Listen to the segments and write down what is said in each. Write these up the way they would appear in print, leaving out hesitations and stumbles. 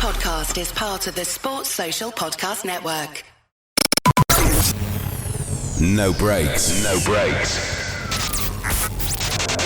podcast is part of the Sports Social Podcast Network. No breaks. No breaks.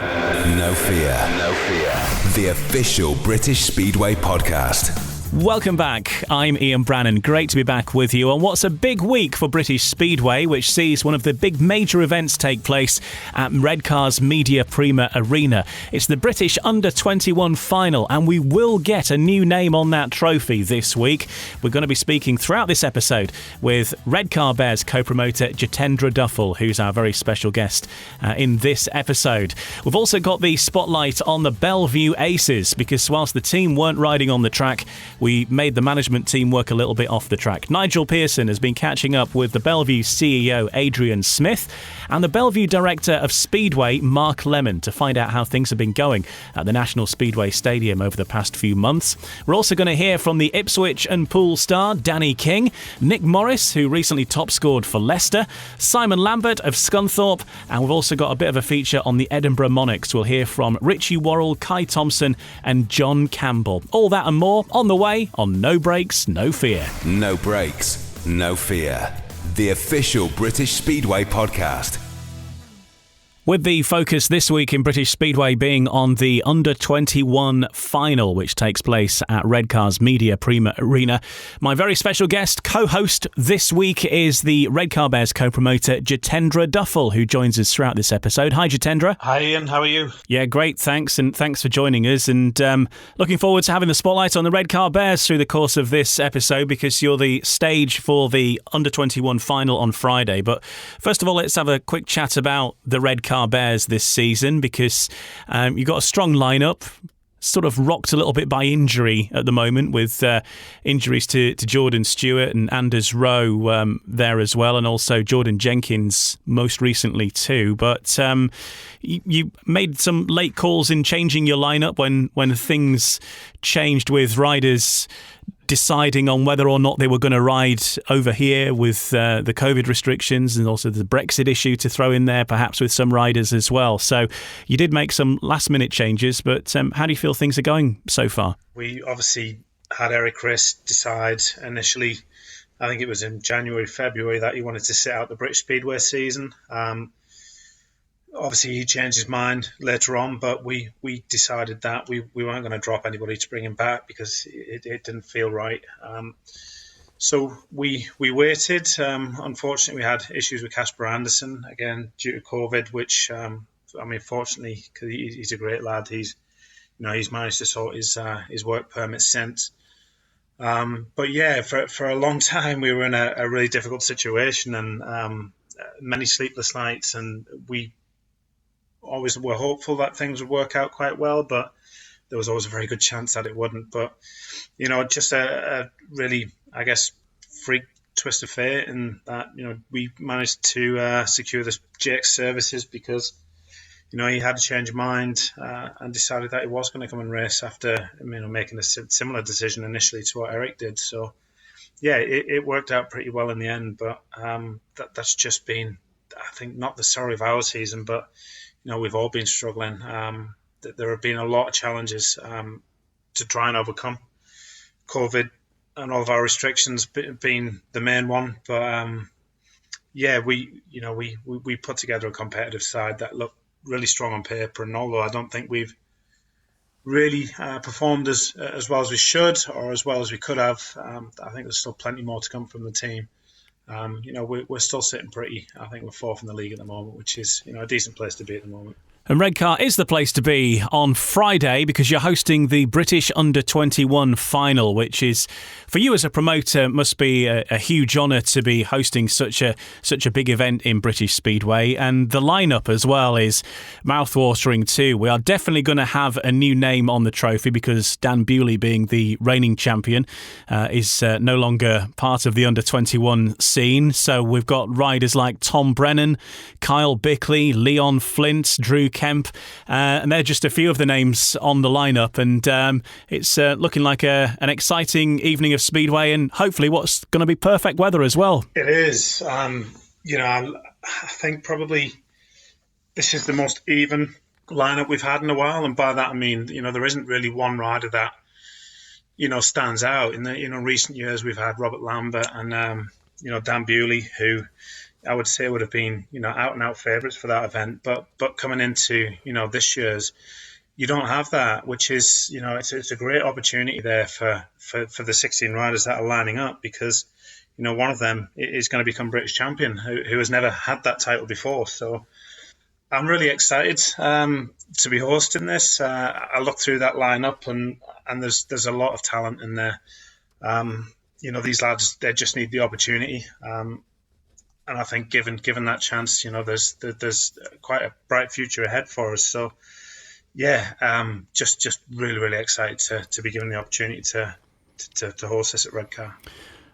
No fear. No fear. The official British Speedway podcast. Welcome back. I'm Ian Brannan. Great to be back with you on what's a big week for British Speedway, which sees one of the big major events take place at Redcar's Media Prima Arena. It's the British Under-21 final, and we will get a new name on that trophy this week. We're going to be speaking throughout this episode with Redcar Bears co-promoter Jitendra Duffill, who's our very special guest in this episode. We've also got the spotlight on the Bellevue Aces, because whilst the team weren't riding on the track, we made the management team work a little bit off the track. Nigel Pearson has been catching up with the Bellevue CEO, Adrian Smith, and the Bellevue director of Speedway, Mark Lemon, to find out how things have been going at the National Speedway Stadium over the past few months. We're also going to hear from the Ipswich and Poole star, Danny King, Nick Morris, who recently top-scored for Leicester, Simon Lambert of Scunthorpe, and we've also got a bit of a feature on the Edinburgh Monarchs. We'll hear from Ritchie Worrall, Kai Thompson and John Campbell. All that and more on the way on No Breaks, No Fear. No breaks, no fear. The official British Speedway podcast. With the focus this week in British Speedway being on the Under-21 final, which takes place at Redcar's Media Prima Arena. My very special guest, co-host this week, is the Redcar Bears co-promoter Jitendra Duffill, who joins us throughout this episode. Hi, Jitendra. Hi, Ian. How are you? Yeah, great. Thanks. And thanks for joining us. And looking forward to having the spotlight on the Redcar Bears through the course of this episode, because you're the stage for the Under-21 final on Friday. But first of all, let's have a quick chat about the Redcar Bears this season, because you've got a strong lineup, sort of rocked a little bit by injury at the moment, with injuries to Jordan Stewart and Anders Rowe there as well, and also Jordan Jenkins most recently too. But you made some late calls in changing your lineup when things changed with riders deciding on whether or not they were going to ride over here with the COVID restrictions, and also the Brexit issue to throw in there, perhaps with some riders as well. So you did make some last-minute changes, but how do you feel things are going so far? We obviously had Eric Riss decide initially, I think it was in January, February, that he wanted to sit out the British Speedway season. Obviously, he changed his mind later on, but we decided that we weren't going to drop anybody to bring him back, because it didn't feel right. So we waited. Unfortunately, we had issues with Casper Anderson, again, due to COVID, which, fortunately, because he's a great lad, he's managed to sort his work permit since. But yeah, for a long time, we were in a really difficult situation, and many sleepless nights, and we always were hopeful that things would work out quite well, but there was always a very good chance that it wouldn't. But, just a really, I guess, freak twist of fate, in that, we managed to secure this JX services, because, he had a change of mind and decided that he was going to come and race after, making a similar decision initially to what Eric did. So, yeah, it worked out pretty well in the end, but that's just been, I think, not the story of our season, but we've all been struggling. There have been a lot of challenges to try and overcome. COVID and all of our restrictions being the main one. But we put together a competitive side that looked really strong on paper. And although I don't think we've really performed as well as we should, or as well as we could have, I think there's still plenty more to come from the team. We're still sitting pretty. I think we're fourth in the league at the moment, which is a decent place to be at the moment. And Redcar is the place to be on Friday, because you're hosting the British Under-21 final, which is, for you as a promoter, must be a huge honour to be hosting such a big event in British Speedway. And the lineup as well is mouthwatering too. We are definitely going to have a new name on the trophy, because Dan Bewley, being the reigning champion, is no longer part of the Under-21 scene. So we've got riders like Tom Brennan, Kyle Bickley, Leon Flint, Drew Kemp, and they're just a few of the names on the lineup, and it's looking like an exciting evening of Speedway, and hopefully what's going to be perfect weather as well. It is. I think probably this is the most even lineup we've had in a while, and by that I mean, there isn't really one rider that stands out. In the recent years, we've had Robert Lambert and Dan Bewley, who I would say would have been out and out favourites for that event. But coming into this year's, you don't have that, which is it's a great opportunity there for the 16 riders that are lining up, because one of them is going to become British champion, who has never had that title before. So I'm really excited to be hosting this. I look through that lineup and there's a lot of talent in there. These lads, they just need the opportunity. And I think given that chance, there's quite a bright future ahead for us. So yeah, just really, really excited to be given the opportunity to host this at Redcar.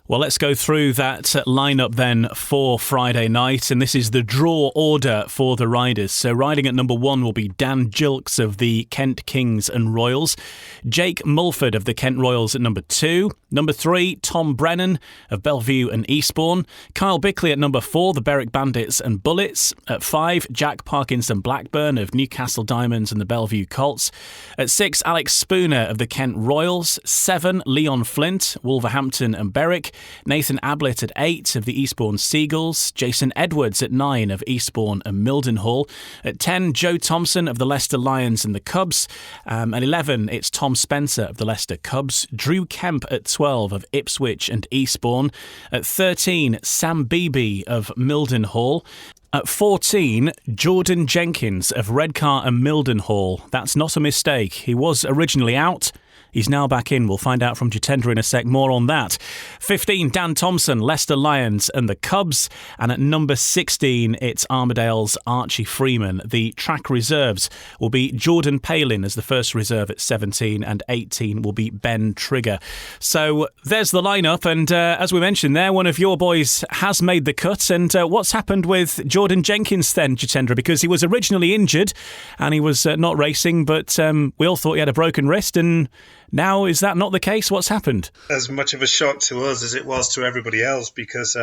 Well, let's go through that lineup then for Friday night, and this is the draw order for the riders. So riding at number 1 will be Dan Gilks of the Kent Kings and Royals, Jake Mulford of the Kent Royals at number 2, number 3, Tom Brennan of Bellevue and Eastbourne, Kyle Bickley at number 4, the Berwick Bandits and Bullets, at 5, Jack Parkinson Blackburn of Newcastle Diamonds and the Bellevue Colts, at 6, Alex Spooner of the Kent Royals, 7, Leon Flint, Wolverhampton and Berwick, Nathan Ablett at 8 of the Eastbourne Seagulls, Jason Edwards at 9 of Eastbourne and Mildenhall, at 10 Joe Thompson of the Leicester Lions and the Cubs, at 11 it's Tom Spencer of the Leicester Cubs, Drew Kemp at 12 of Ipswich and Eastbourne, at 13 Sam Beebe of Mildenhall, at 14, Jordan Jenkins of Redcar and Mildenhall. That's not a mistake. He was originally out. He's now back in. We'll find out from Jitendra in a sec. More on that. 15, Dan Thompson, Leicester Lions and the Cubs. And at number 16, it's Armadale's Archie Freeman. The track reserves will be Jordan Palin as the first reserve at 17, and 18 will be Ben Trigger. So there's the lineup. And as we mentioned there, one of your boys has made the cut. And what's happened with Jordan Jenkins then, Jitendra? Because he was originally injured and he was not racing, but we all thought he had a broken wrist, and now, is that not the case? What's happened? As much of a shock to us as it was to everybody else, because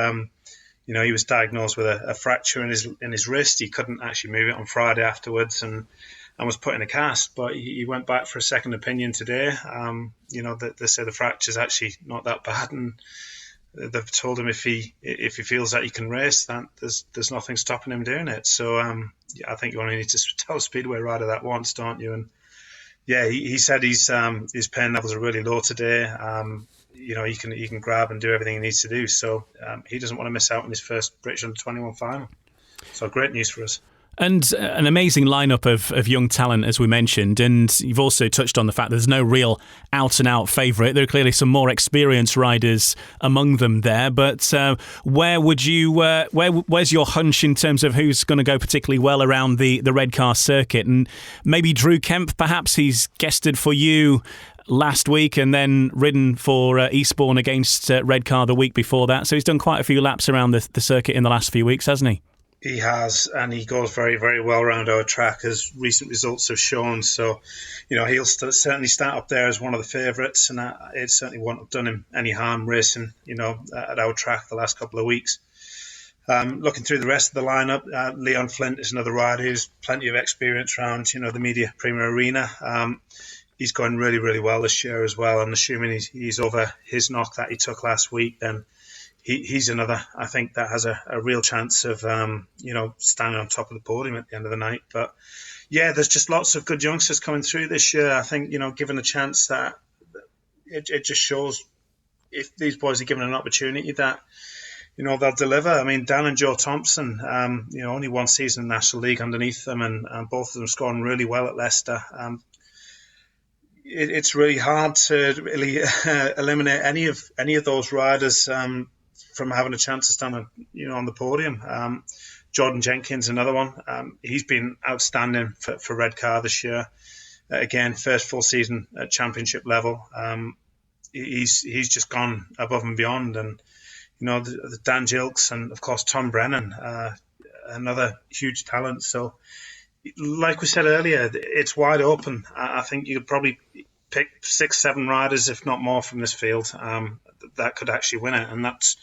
he was diagnosed with a fracture in his wrist. He couldn't actually move it on Friday afterwards, and was put in a cast. But he went back for a second opinion today. They say the fracture's actually not that bad, and they've told him if he feels that he can race, that there's nothing stopping him doing it. So I think you only need to tell a Speedway rider that once, don't you? And yeah, he said his pain levels are really low today. He can grab and do everything he needs to do. So he doesn't want to miss out on his first British Under-21 final. So great news for us. And an amazing lineup of young talent, as we mentioned. And you've also touched on the fact there's no real out-and-out favourite. There are clearly some more experienced riders among them there. But where's your hunch in terms of who's going to go particularly well around the Redcar circuit? And maybe Drew Kemp, perhaps he's guested for you last week and then ridden for Eastbourne against Redcar the week before that. So he's done quite a few laps around the circuit in the last few weeks, hasn't he? He has, and he goes very, very well around our track, as recent results have shown. So, he'll certainly start up there as one of the favourites, and it certainly won't have done him any harm racing, at our track the last couple of weeks. Looking through the rest of the lineup, Leon Flint is another rider who's plenty of experience around, the Media Premier Arena. He's going really, really well this year as well, and assuming he's over his knock that he took last week, then he's another, I think, that has a real chance of, standing on top of the podium at the end of the night. But, yeah, there's just lots of good youngsters coming through this year. I think, given a chance, that it just shows, if these boys are given an opportunity, that, they'll deliver. I mean, Dan and Joe Thompson, only one season in the National League underneath them, and both of them scoring really well at Leicester. It's really hard to really eliminate any of those riders from having a chance to stand on the podium. Jordan Jenkins, another one. He's been outstanding for Redcar this year. Again, first full season at championship level. He's just gone above and beyond. And the Dan Gilks and of course Tom Brennan, another huge talent. So, like we said earlier, it's wide open. I think you could probably pick 6-7 riders, if not more, from this field that could actually win it, and that's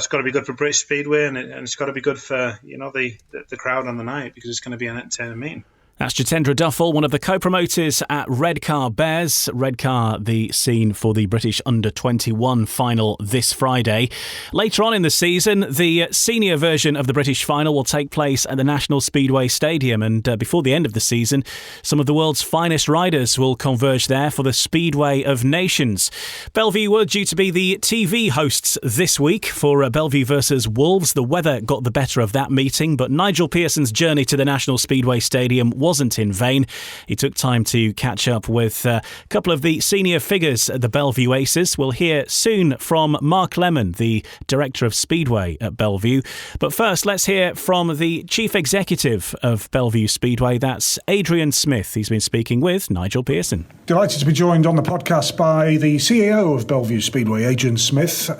got to be good for British Speedway, and it's got to be good for the crowd on the night, because it's going to be an entertaining meeting. That's Jitendra Duffill, one of the co-promoters at Redcar Bears. Redcar, the scene for the British Under-21 final this Friday. Later on in the season, the senior version of the British final will take place at the National Speedway Stadium. And before the end of the season, some of the world's finest riders will converge there for the Speedway of Nations. Bellevue were due to be the TV hosts this week for Bellevue versus Wolves. The weather got the better of that meeting, but Nigel Pearson's journey to the National Speedway Stadium wasn't in vain. He took time to catch up with a couple of the senior figures at the Bellevue Aces. We'll hear soon from Mark Lemon, the director of Speedway at Bellevue. But first, let's hear from the chief executive of Bellevue Speedway. That's Adrian Smith. He's been speaking with Nigel Pearson. Delighted to be joined on the podcast by the CEO of Bellevue Speedway, Adrian Smith.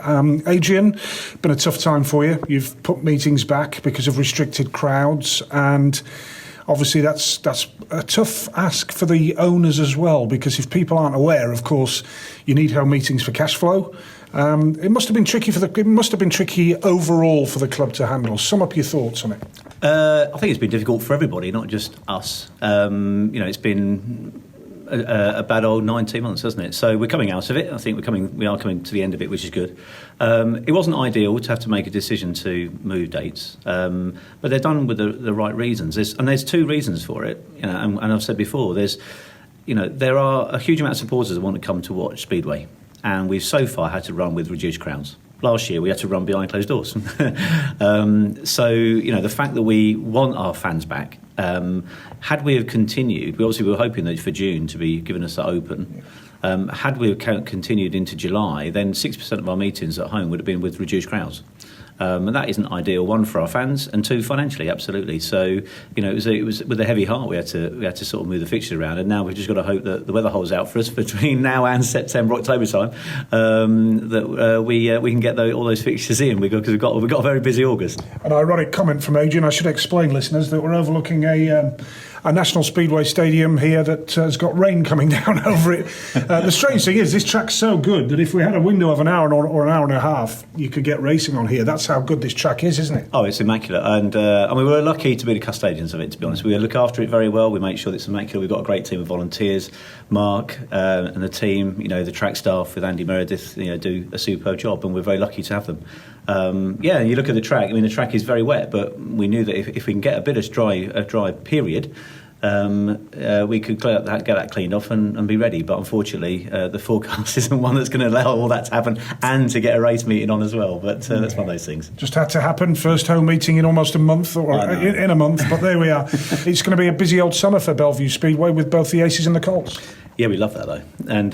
Adrian, been a tough time for you. You've put meetings back because of restricted crowds, and obviously that's a tough ask for the owners as well, because if people aren't aware, of course, you need home meetings for cash flow. It must have been tricky overall for the club to handle. Sum up your thoughts on it. I think it's been difficult for everybody, not just us. It's been a bad old 19 months, hasn't it? So we're coming out of it. I think we are coming to the end of it, which is good. It wasn't ideal to have to make a decision to move dates, but they're done with the right reasons. There's two reasons for it. And I've said before, there are a huge amount of supporters that want to come to watch Speedway, and we've so far had to run with reduced crowds. Last year we had to run behind closed doors. So the fact that we want our fans back. Had we have continued, we were hoping that for June to be giving us that open. Had we continued into July, then 6% of our meetings at home would have been with reduced crowds. And that isn't ideal, one, for our fans, and two, financially, absolutely. So, it was with a heavy heart we had to sort of move the fixtures around, and now we've just got to hope that the weather holds out for us between now and September, October time, that we can get all those fixtures in, because we've got a very busy August. An ironic comment from Adrian. I should explain, listeners, that we're overlooking a National Speedway Stadium here that has got rain coming down over it. The strange thing is, this track's so good that if we had a window of an hour or an hour and a half, you could get racing on here. That's how good this track is, isn't it? Oh, it's immaculate. And we're lucky to be the custodians of it, to be honest. We look after it very well. We make sure that it's immaculate. We've got a great team of volunteers. Mark and the team, the track staff with Andy Meredith, do a superb job, and we're very lucky to have them. You look at the track. I mean, the track is very wet, but we knew that if we can get a bit of dry period, we could get that cleaned off and be ready. But unfortunately, the forecast isn't one that's going to allow all that to happen, and to get a race meeting on as well. But that's one of those things. Just had to happen. First home meeting in almost a month, or in a month. But there we are. It's going to be a busy old summer for Bellevue Speedway with both the Aces and the Colts. Yeah, we love that though, and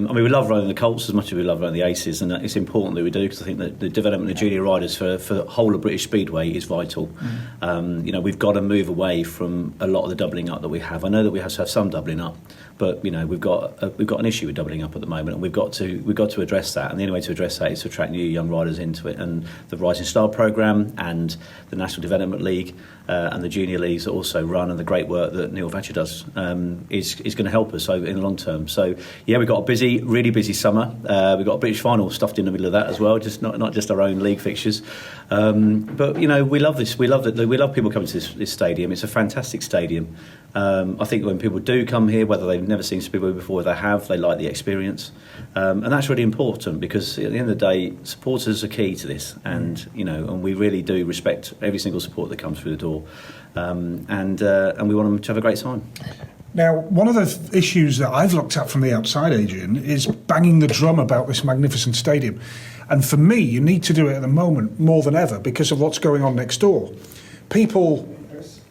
we love running the Colts as much as we love running the Aces, and it's important that we do, because I think that the development of junior riders for the whole of British Speedway is vital. We've got to move away from a lot of the doubling up that we have. I know that we have to have some doubling up, but we've got an issue with doubling up at the moment, and we've got to address that. And the only way to address that is to attract new young riders into it. And the Rising Star programme and the National Development League and the junior leagues that also run, and the great work that Neil Thatcher does is going to help us in the long term. So we've got a really busy summer. We've got a British final stuffed in the middle of that as well, just not just our own league fixtures. But we love this. We love people coming to this stadium. It's a fantastic stadium. I think when people do come here, whether they've never seen Speedway before, they like the experience, and that's really important, because at the end of the day, supporters are key to this, and we really do respect every single support that comes through the door, and we want them to have a great time. Now, one of the issues that I've looked at from the outside, Adrian, is banging the drum about this magnificent stadium. And for me, you need to do it at the moment more than ever because of what's going on next door. People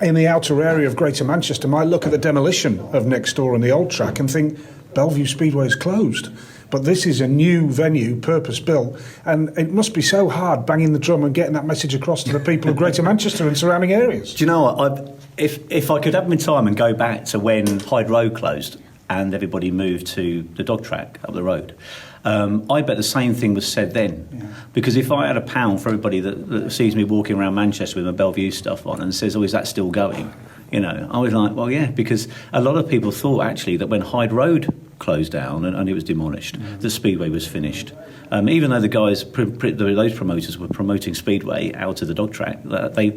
in the outer area of Greater Manchester might look at the demolition of next door and the old track and think Bellevue Speedway is closed. But this is a new venue, purpose-built, and it must be so hard banging the drum and getting that message across to the people of Greater Manchester and surrounding areas. Do you know what? If I could have my time and go back to when Hyde Road closed and everybody moved to the dog track up the road, I bet the same thing was said then. Yeah. Because if I had £1 for everybody that sees me walking around Manchester with my Bellevue stuff on and says, "Oh, is that still going?" I was like, well, yeah, because a lot of people thought actually that when Hyde Road closed down and it was demolished, the Speedway was finished. Even though the guys, those promoters were promoting Speedway out of the dog track,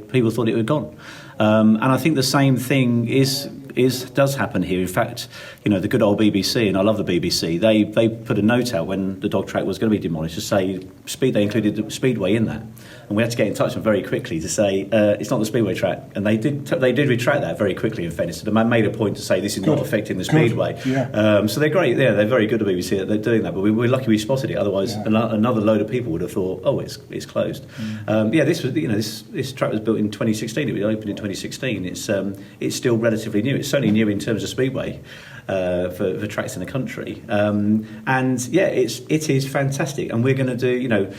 people thought it had gone. And I think the same thing is does happen here. In fact, the good old BBC, and I love the BBC, they put a note out when the dog track was going to be demolished to say they included the Speedway in that. And we had to get in touch with them very quickly to say it's not the Speedway track, and they did retract that very quickly. In fairness, so they made a point to say this is not affecting the Speedway. Yeah. So they're great. Yeah, they're very good at BBC that they're doing that. But we're lucky we spotted it. Otherwise, another load of people would have thought, oh, it's closed. This was this track was built in 2016. It was opened in 2016. It's still relatively new. It's certainly new in terms of Speedway. For tracks in the country, it is fantastic, and we're going to do.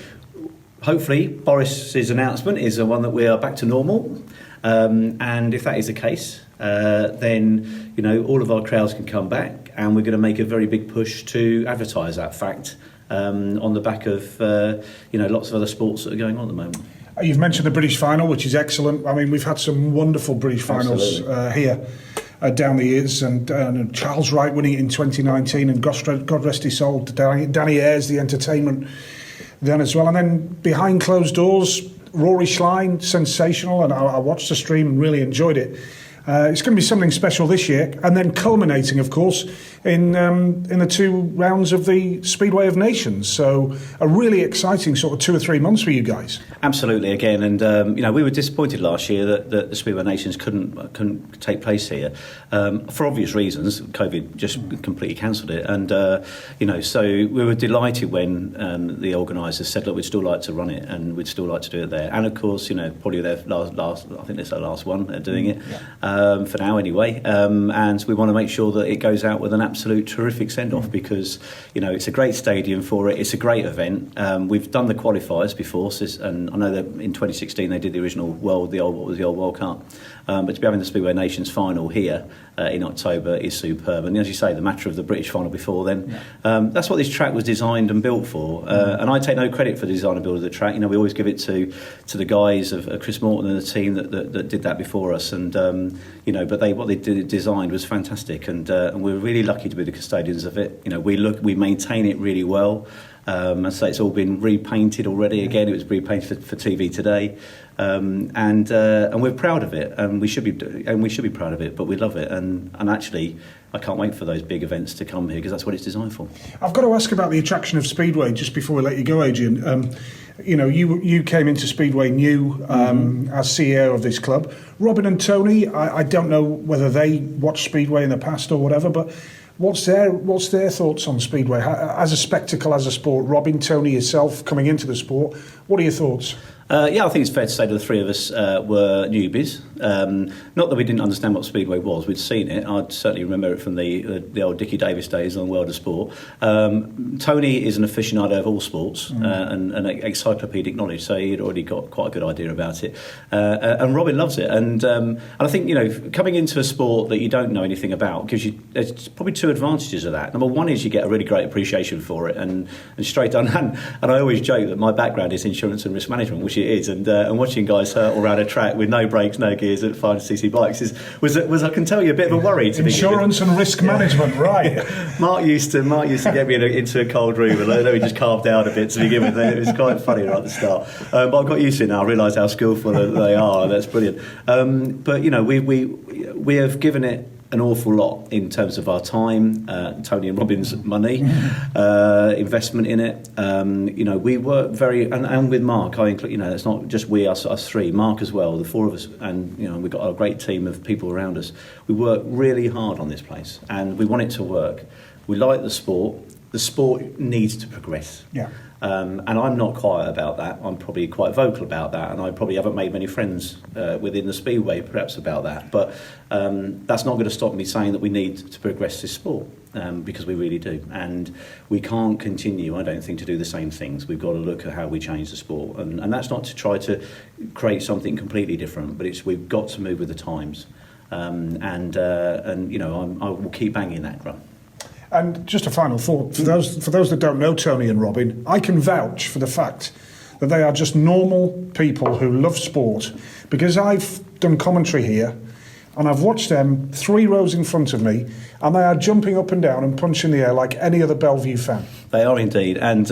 Hopefully, Boris's announcement is the one that we are back to normal, and if that is the case, then all of our crowds can come back, and we're going to make a very big push to advertise that fact on the back of lots of other sports that are going on at the moment. You've mentioned the British final, which is excellent. I mean, we've had some wonderful British finals here. Down the years, and Charles Wright winning it in 2019, and God rest his soul, Danny Ayres, the entertainment then as well. And then behind closed doors, Rory Schlein, sensational, and I watched the stream and really enjoyed it. It's going to be something special this year, and then culminating, of course, in the 2 rounds of the Speedway of Nations. So a really exciting sort of 2 or 3 months for you guys. Absolutely, again, and we were disappointed last year that the Speedway of Nations couldn't take place here for obvious reasons. COVID just completely cancelled it, and so we were delighted when the organisers said, look, we'd still like to run it, and we'd still like to do it there. And of course, probably their last, I think it's their last one doing it. For now anyway, and we want to make sure that it goes out with an absolute terrific send-off because it's a great stadium for it, it's a great event. We've done the qualifiers before, and I know that in 2016 they did the original the old World Cup, but to be having the Speedway Nations final here in October is superb. And as you say, the matter of the British final before then, that's what this track was designed and built for, and I take no credit for the design and build of the track. We always give it to the guys of Chris Morton and the team that did that before us, and but what they designed was fantastic, and we're really lucky to be the custodians of it. We maintain it really well. I say it's all been repainted already. Again, it was repainted for TV today, and we're proud of it, and we should be proud of it. But we love it, and actually, I can't wait for those big events to come here because that's what it's designed for. I've got to ask about the attraction of Speedway just before we let you go, Adrian. You came into Speedway new as CEO of this club. Robin and Tony, I don't know whether they watched Speedway in the past or whatever, but what's their thoughts on Speedway as a spectacle, as a sport? Robin, Tony, yourself coming into the sport, what are your thoughts? I think it's fair to say that the three of us were newbies. Not that we didn't understand what Speedway was. We'd seen it. I'd certainly remember it from the old Dickie Davis days on World of Sport. Tony is an aficionado of all sports and encyclopedic knowledge, so he'd already got quite a good idea about it. And Robin loves it. And I think, coming into a sport that you don't know anything about gives you... There's probably 2 advantages of that. Number one is you get a really great appreciation for it and straight on. And I always joke that my background is insurance and risk management, which it is, and watching guys hurt around a track with no brakes, no gears at 5cc bikes was I can tell you a bit of a worry. To insurance and risk management, right? Mark used to get me into a cold room and let me just calm down a bit to begin with. It was quite funny right at the start, but I've got used to it now. I realise how skillful they are, and that's brilliant. But we have given it an awful lot in terms of our time, Tony and Robin's money, investment in it. We work very, and with Mark, I include, it's not just us three, Mark as well, the 4 of us, and we've got a great team of people around us. We work really hard on this place, and we want it to work. We like the sport. The sport needs to progress. Yeah. And I'm not quiet about that. I'm probably quite vocal about that, and I probably haven't made many friends within the Speedway perhaps about that. But that's not going to stop me saying that we need to progress this sport, because we really do. And we can't continue, I don't think, to do the same things. We've got to look at how we change the sport. And that's not to try to create something completely different, but we've got to move with the times. I will keep banging that drum. And just a final thought, for those that don't know Tony and Robin, I can vouch for the fact that they are just normal people who love sport, because I've done commentary here and I've watched them 3 rows in front of me, and they are jumping up and down and punching the air like any other Bellevue fan. They are indeed, and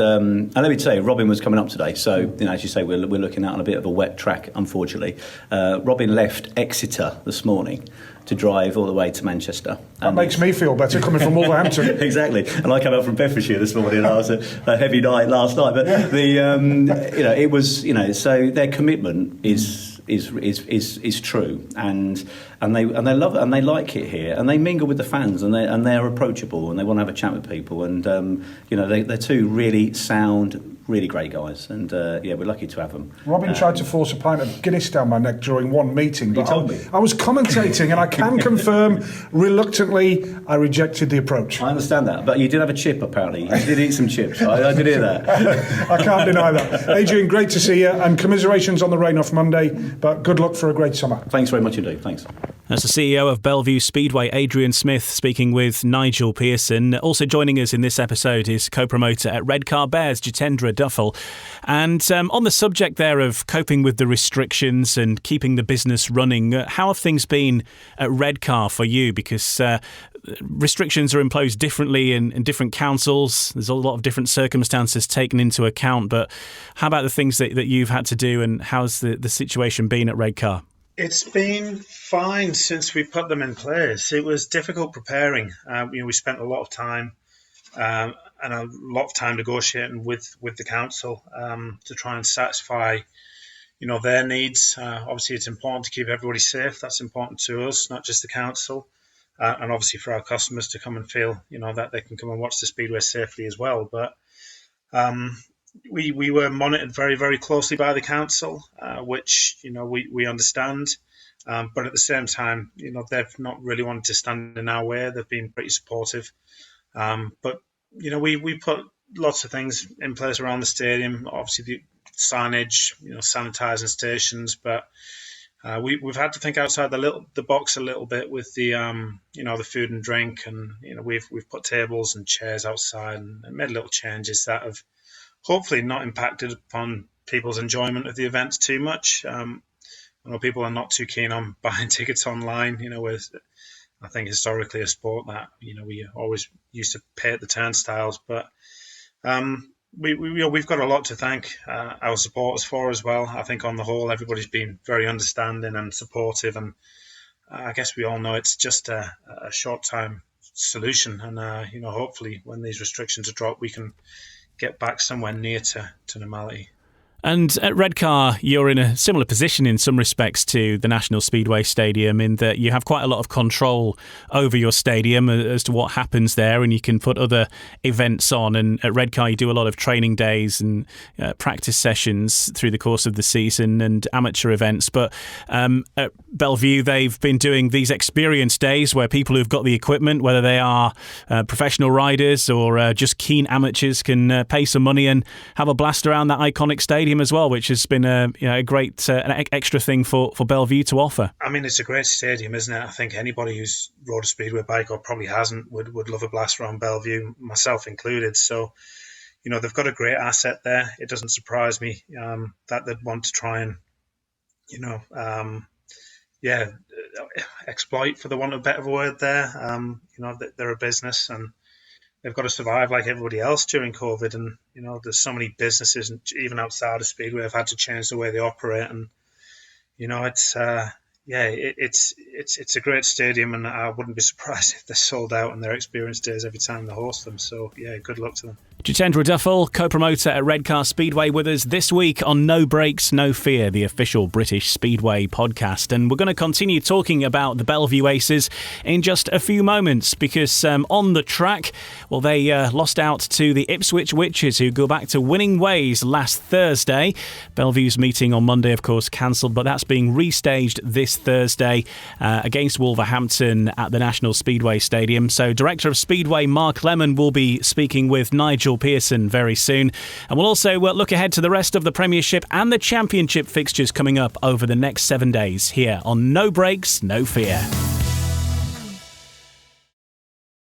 let me tell you, Robin was coming up today, so as you say, we're looking out on a bit of a wet track, unfortunately. Robin left Exeter this morning to drive all the way to Manchester. That makes me feel better coming from Wolverhampton. Exactly. And I came up from Bedfordshire this morning. And I was a heavy night last night, but it was, so their commitment is true, and they love it, and they like it here, and they mingle with the fans, and they're approachable, and they want to have a chat with people, and they're two really sound, really great guys, and we're lucky to have them. Robin tried to force a pint of Guinness down my neck during one meeting, but I was commentating, and I can confirm, reluctantly, I rejected the approach. I understand that, but you did have a chip, apparently. You did eat some chips. I did hear that. I can't deny that. Adrian, great to see you, and commiserations on the rain off Monday, but good luck for a great summer. Thanks very much indeed. Thanks. That's the CEO of Bellevue Speedway, Adrian Smith, speaking with Nigel Pearson. Also joining us in this episode is co-promoter at Redcar Bears, Jitendra Duffill. And on the subject there of coping with the restrictions and keeping the business running, how have things been at Redcar for you? Because restrictions are imposed differently in different councils. There's a lot of different circumstances taken into account. But how about the things that you've had to do, and how's the situation been at Redcar? It's been fine since we put them in place. It was difficult preparing. We spent a lot of time and a lot of time negotiating with the council to try and satisfy, their needs. Obviously, it's important to keep everybody safe. That's important to us, not just the council, and obviously for our customers to come and feel, that they can come and watch the Speedway safely as well. But we were monitored very, very closely by the council, which, we understand. But at the same time, they've not really wanted to stand in our way. They've been pretty supportive. But, we put lots of things in place around the stadium. Obviously, the signage, sanitising stations. But we've had to think outside the box a little bit with the, the food and drink. And, we've put tables and chairs outside and made little changes that have hopefully not impacted upon people's enjoyment of the events too much. I know people are not too keen on buying tickets online, with, I think, historically a sport that, we always used to pay at the turnstiles. But we've got a lot to thank our supporters for as well. I think on the whole, everybody's been very understanding and supportive. And I guess we all know it's just a short-time solution. And, hopefully when these restrictions are dropped, we can get back somewhere near to normality. And at Redcar, you're in a similar position in some respects to the National Speedway Stadium, in that you have quite a lot of control over your stadium as to what happens there, and you can put other events on. And at Redcar, you do a lot of training days and practice sessions through the course of the season and amateur events. But at Bellevue, they've been doing these experience days where people who've got the equipment, whether they are professional riders or just keen amateurs, can pay some money and have a blast around that iconic stadium as well, which has been a great an extra thing for Bellevue to offer. I mean, it's a great stadium, isn't it? I think anybody who's rode a Speedway bike or probably hasn't would love a blast around Bellevue, myself included. So, they've got a great asset there. It doesn't surprise me that they'd want to try and, exploit, for the want of a better word there. They're a business and they've got to survive like everybody else during COVID. And, there's so many businesses, even outside of Speedway, have had to change the way they operate. And, it's a great stadium, and I wouldn't be surprised if they're sold out on their experience days every time they host them. So, good luck to them. Jitendra Duffill, co-promoter at Redcar Speedway, with us this week on No Brakes, No Fear, the official British Speedway podcast. And we're going to continue talking about the Bellevue Aces in just a few moments, because on the track, well, they lost out to the Ipswich Witches, who go back to winning ways last Thursday. Bellevue's meeting on Monday, of course, cancelled, but that's being restaged this Thursday against Wolverhampton at the National Speedway Stadium. So Director of Speedway Mark Lemon will be speaking with Nigel Pearson very soon. And we'll also look ahead to the rest of the Premiership and the Championship fixtures coming up over the next 7 days here on No Brakes, No Fear.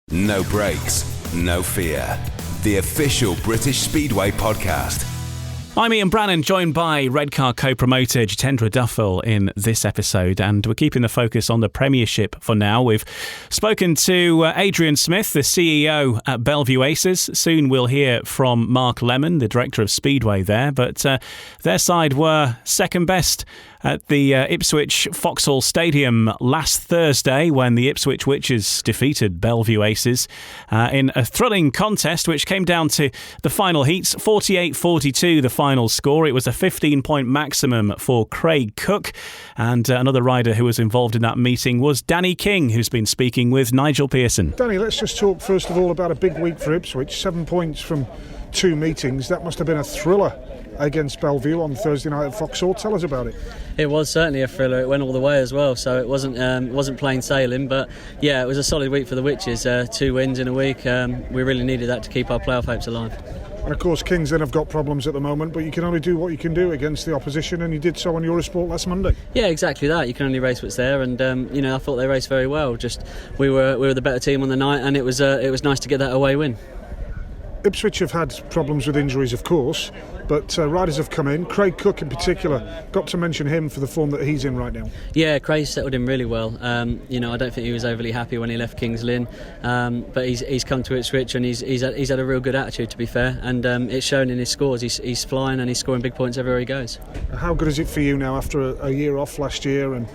No Brakes, No Fear, the official British Speedway podcast. I'm Ian Brannan, joined by Redcar co-promoter Jitendra Duffill in this episode, and we're keeping the focus on the Premiership for now. We've spoken to Adrian Smith, the CEO at Bellevue Aces. Soon we'll hear from Mark Lemon, the director of Speedway there, but their side were second best at the Ipswich Vauxhall Stadium last Thursday when the Ipswich Witches defeated Bellevue Aces in a thrilling contest which came down to the final heats. 48-42 the final score. It was a 15-point maximum for Craig Cook, and another rider who was involved in that meeting was Danny King, who's been speaking with Nigel Pearson. Danny, let's just talk first of all about a big week for Ipswich. 7 points from 2 meetings. That must have been a thriller against Bellevue on Thursday night at Vauxhall. Tell us about it. It was certainly a thriller. It went all the way as well, so it wasn't plain sailing. But yeah, it was a solid week for the Witches. 2 wins in a week. We really needed that to keep our playoff hopes alive. And of course, Kings then have got problems at the moment, but you can only do what you can do against the opposition, and you did so on Eurosport last Monday. Yeah, exactly that. You can only race what's there, and I thought they raced very well. Just we were the better team on the night, and it was nice to get that away win. Ipswich have had problems with injuries, of course, but riders have come in. Craig Cook in particular, got to mention him for the form that he's in right now. Yeah, Craig settled in really well. I don't think he was overly happy when he left Kings Lynn, but he's come to Ipswich and he's had a real good attitude, to be fair, and it's shown in his scores. He's flying and he's scoring big points everywhere he goes. How good is it for you now after a year off last year and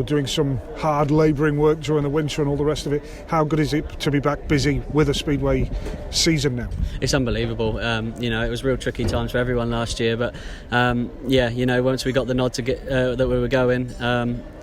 doing some hard labouring work during the winter and all the rest of it? How good is it to be back busy with a Speedway season now? It's unbelievable. It was real tricky times for everyone last year, but once we got the nod to get that we were going,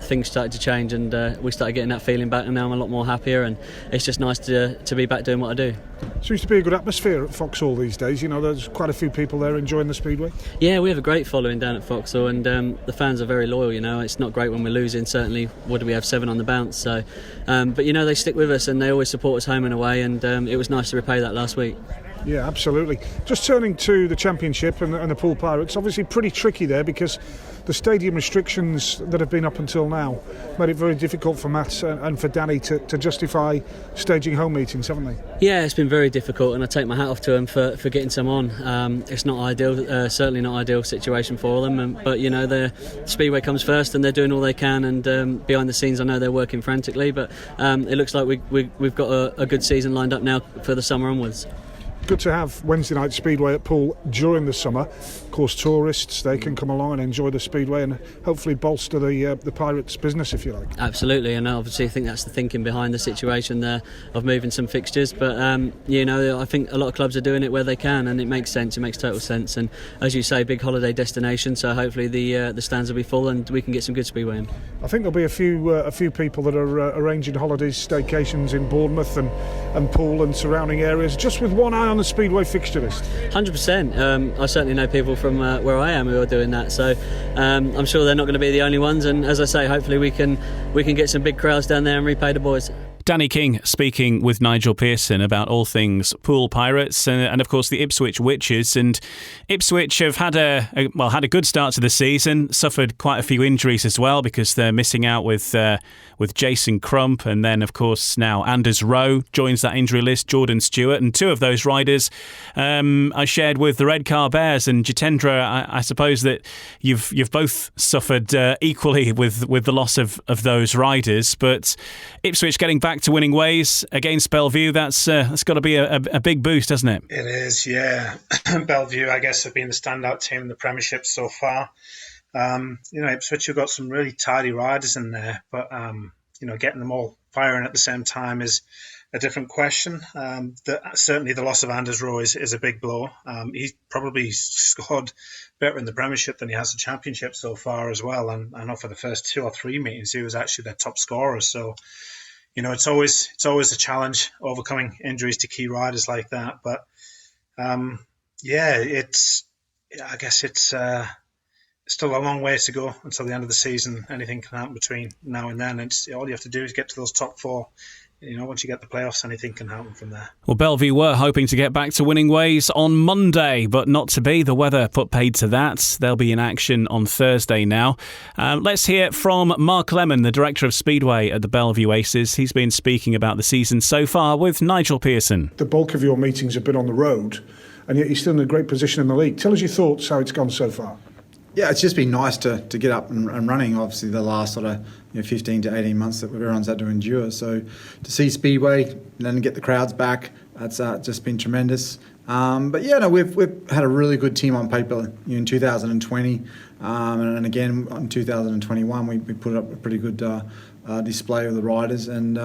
things started to change, and we started getting that feeling back, and now I'm a lot more happier, and it's just nice to be back doing what I do. Seems to be a good atmosphere at Vauxhall these days. There's quite a few people there enjoying the Speedway. Yeah, we have a great following down at Vauxhall, and the fans are very loyal. It's not great when we're losing. Certainly, what do we have, 7 on the bounce? So, but they stick with us and they always support us home and away, and it was nice to repay that last week. Yeah, absolutely. Just turning to the Championship and the Poole Pirates, obviously pretty tricky there because the stadium restrictions that have been up until now made it very difficult for Matt and for Danny to justify staging home meetings, haven't they? Yeah, it's been very difficult, and I take my hat off to them for getting some on. It's not ideal, certainly not ideal situation for them, but the Speedway comes first and they're doing all they can, and behind the scenes I know they're working frantically, but it looks like we've got a good season lined up now for the summer onwards. Good to have Wednesday night Speedway at Poole during the summer. Of course, tourists, they can come along and enjoy the Speedway and hopefully bolster the Pirates' business, if you like. Absolutely, and obviously I think that's the thinking behind the situation there of moving some fixtures, but I think a lot of clubs are doing it where they can, and it makes sense, it makes total sense, and as you say, big holiday destination, so hopefully the stands will be full and we can get some good Speedway in. I think there'll be a few people that are arranging holidays, staycations in Bournemouth and Poole and surrounding areas, just with one eye on the Speedway fixture list. 100%. I certainly know people from where I am who are doing that, so I'm sure they're not going to be the only ones, and as I say, hopefully we can get some big crowds down there and repay the boys. Danny King speaking with Nigel Pearson about all things Poole Pirates and of course the Ipswich Witches. And Ipswich have had a good start to the season, suffered quite a few injuries as well because they're missing out with Jason Crump, and then of course now Anders Rowe joins that injury list, Jordan Stewart, and 2 of those riders I shared with the Redcar Bears. And Jitendra, I suppose that you've both suffered equally with the loss of those riders, but Ipswich getting back to winning ways against Bellevue, that's got to be a big boost, hasn't it? It is, yeah. Bellevue, I guess, have been the standout team in the Premiership so far. Ipswich have got some really tidy riders in there, but getting them all firing at the same time is a different question. Certainly the loss of Anders Rowe is a big blow. He's probably scored better in the Premiership than he has the Championship so far as well, and I know for the first 2 or 3 meetings he was actually their top scorer, so it's always a challenge overcoming injuries to key riders like that. But I guess it's still a long way to go until the end of the season. Anything can happen between now and then. All you have to do is get to those top 4. Once you get the playoffs, anything can happen from there. Well, Bellevue were hoping to get back to winning ways on Monday, but not to be. The weather put paid to that. They'll be in action on Thursday now. Let's hear from Mark Lemon, the director of Speedway at the Bellevue Aces. He's been speaking about the season so far with Nigel Pearson. The bulk of your meetings have been on the road. and yet you're still in a great position in the league. Tell us your thoughts, how it's gone so far. Yeah, it's just been nice to get up and running, obviously, the last sort of 15 to 18 months that everyone's had to endure. So to see Speedway and then get the crowds back, that's just been tremendous. But yeah, no, we've had a really good team on paper in 2020, and again in 2021 we put up a pretty good display of the riders, and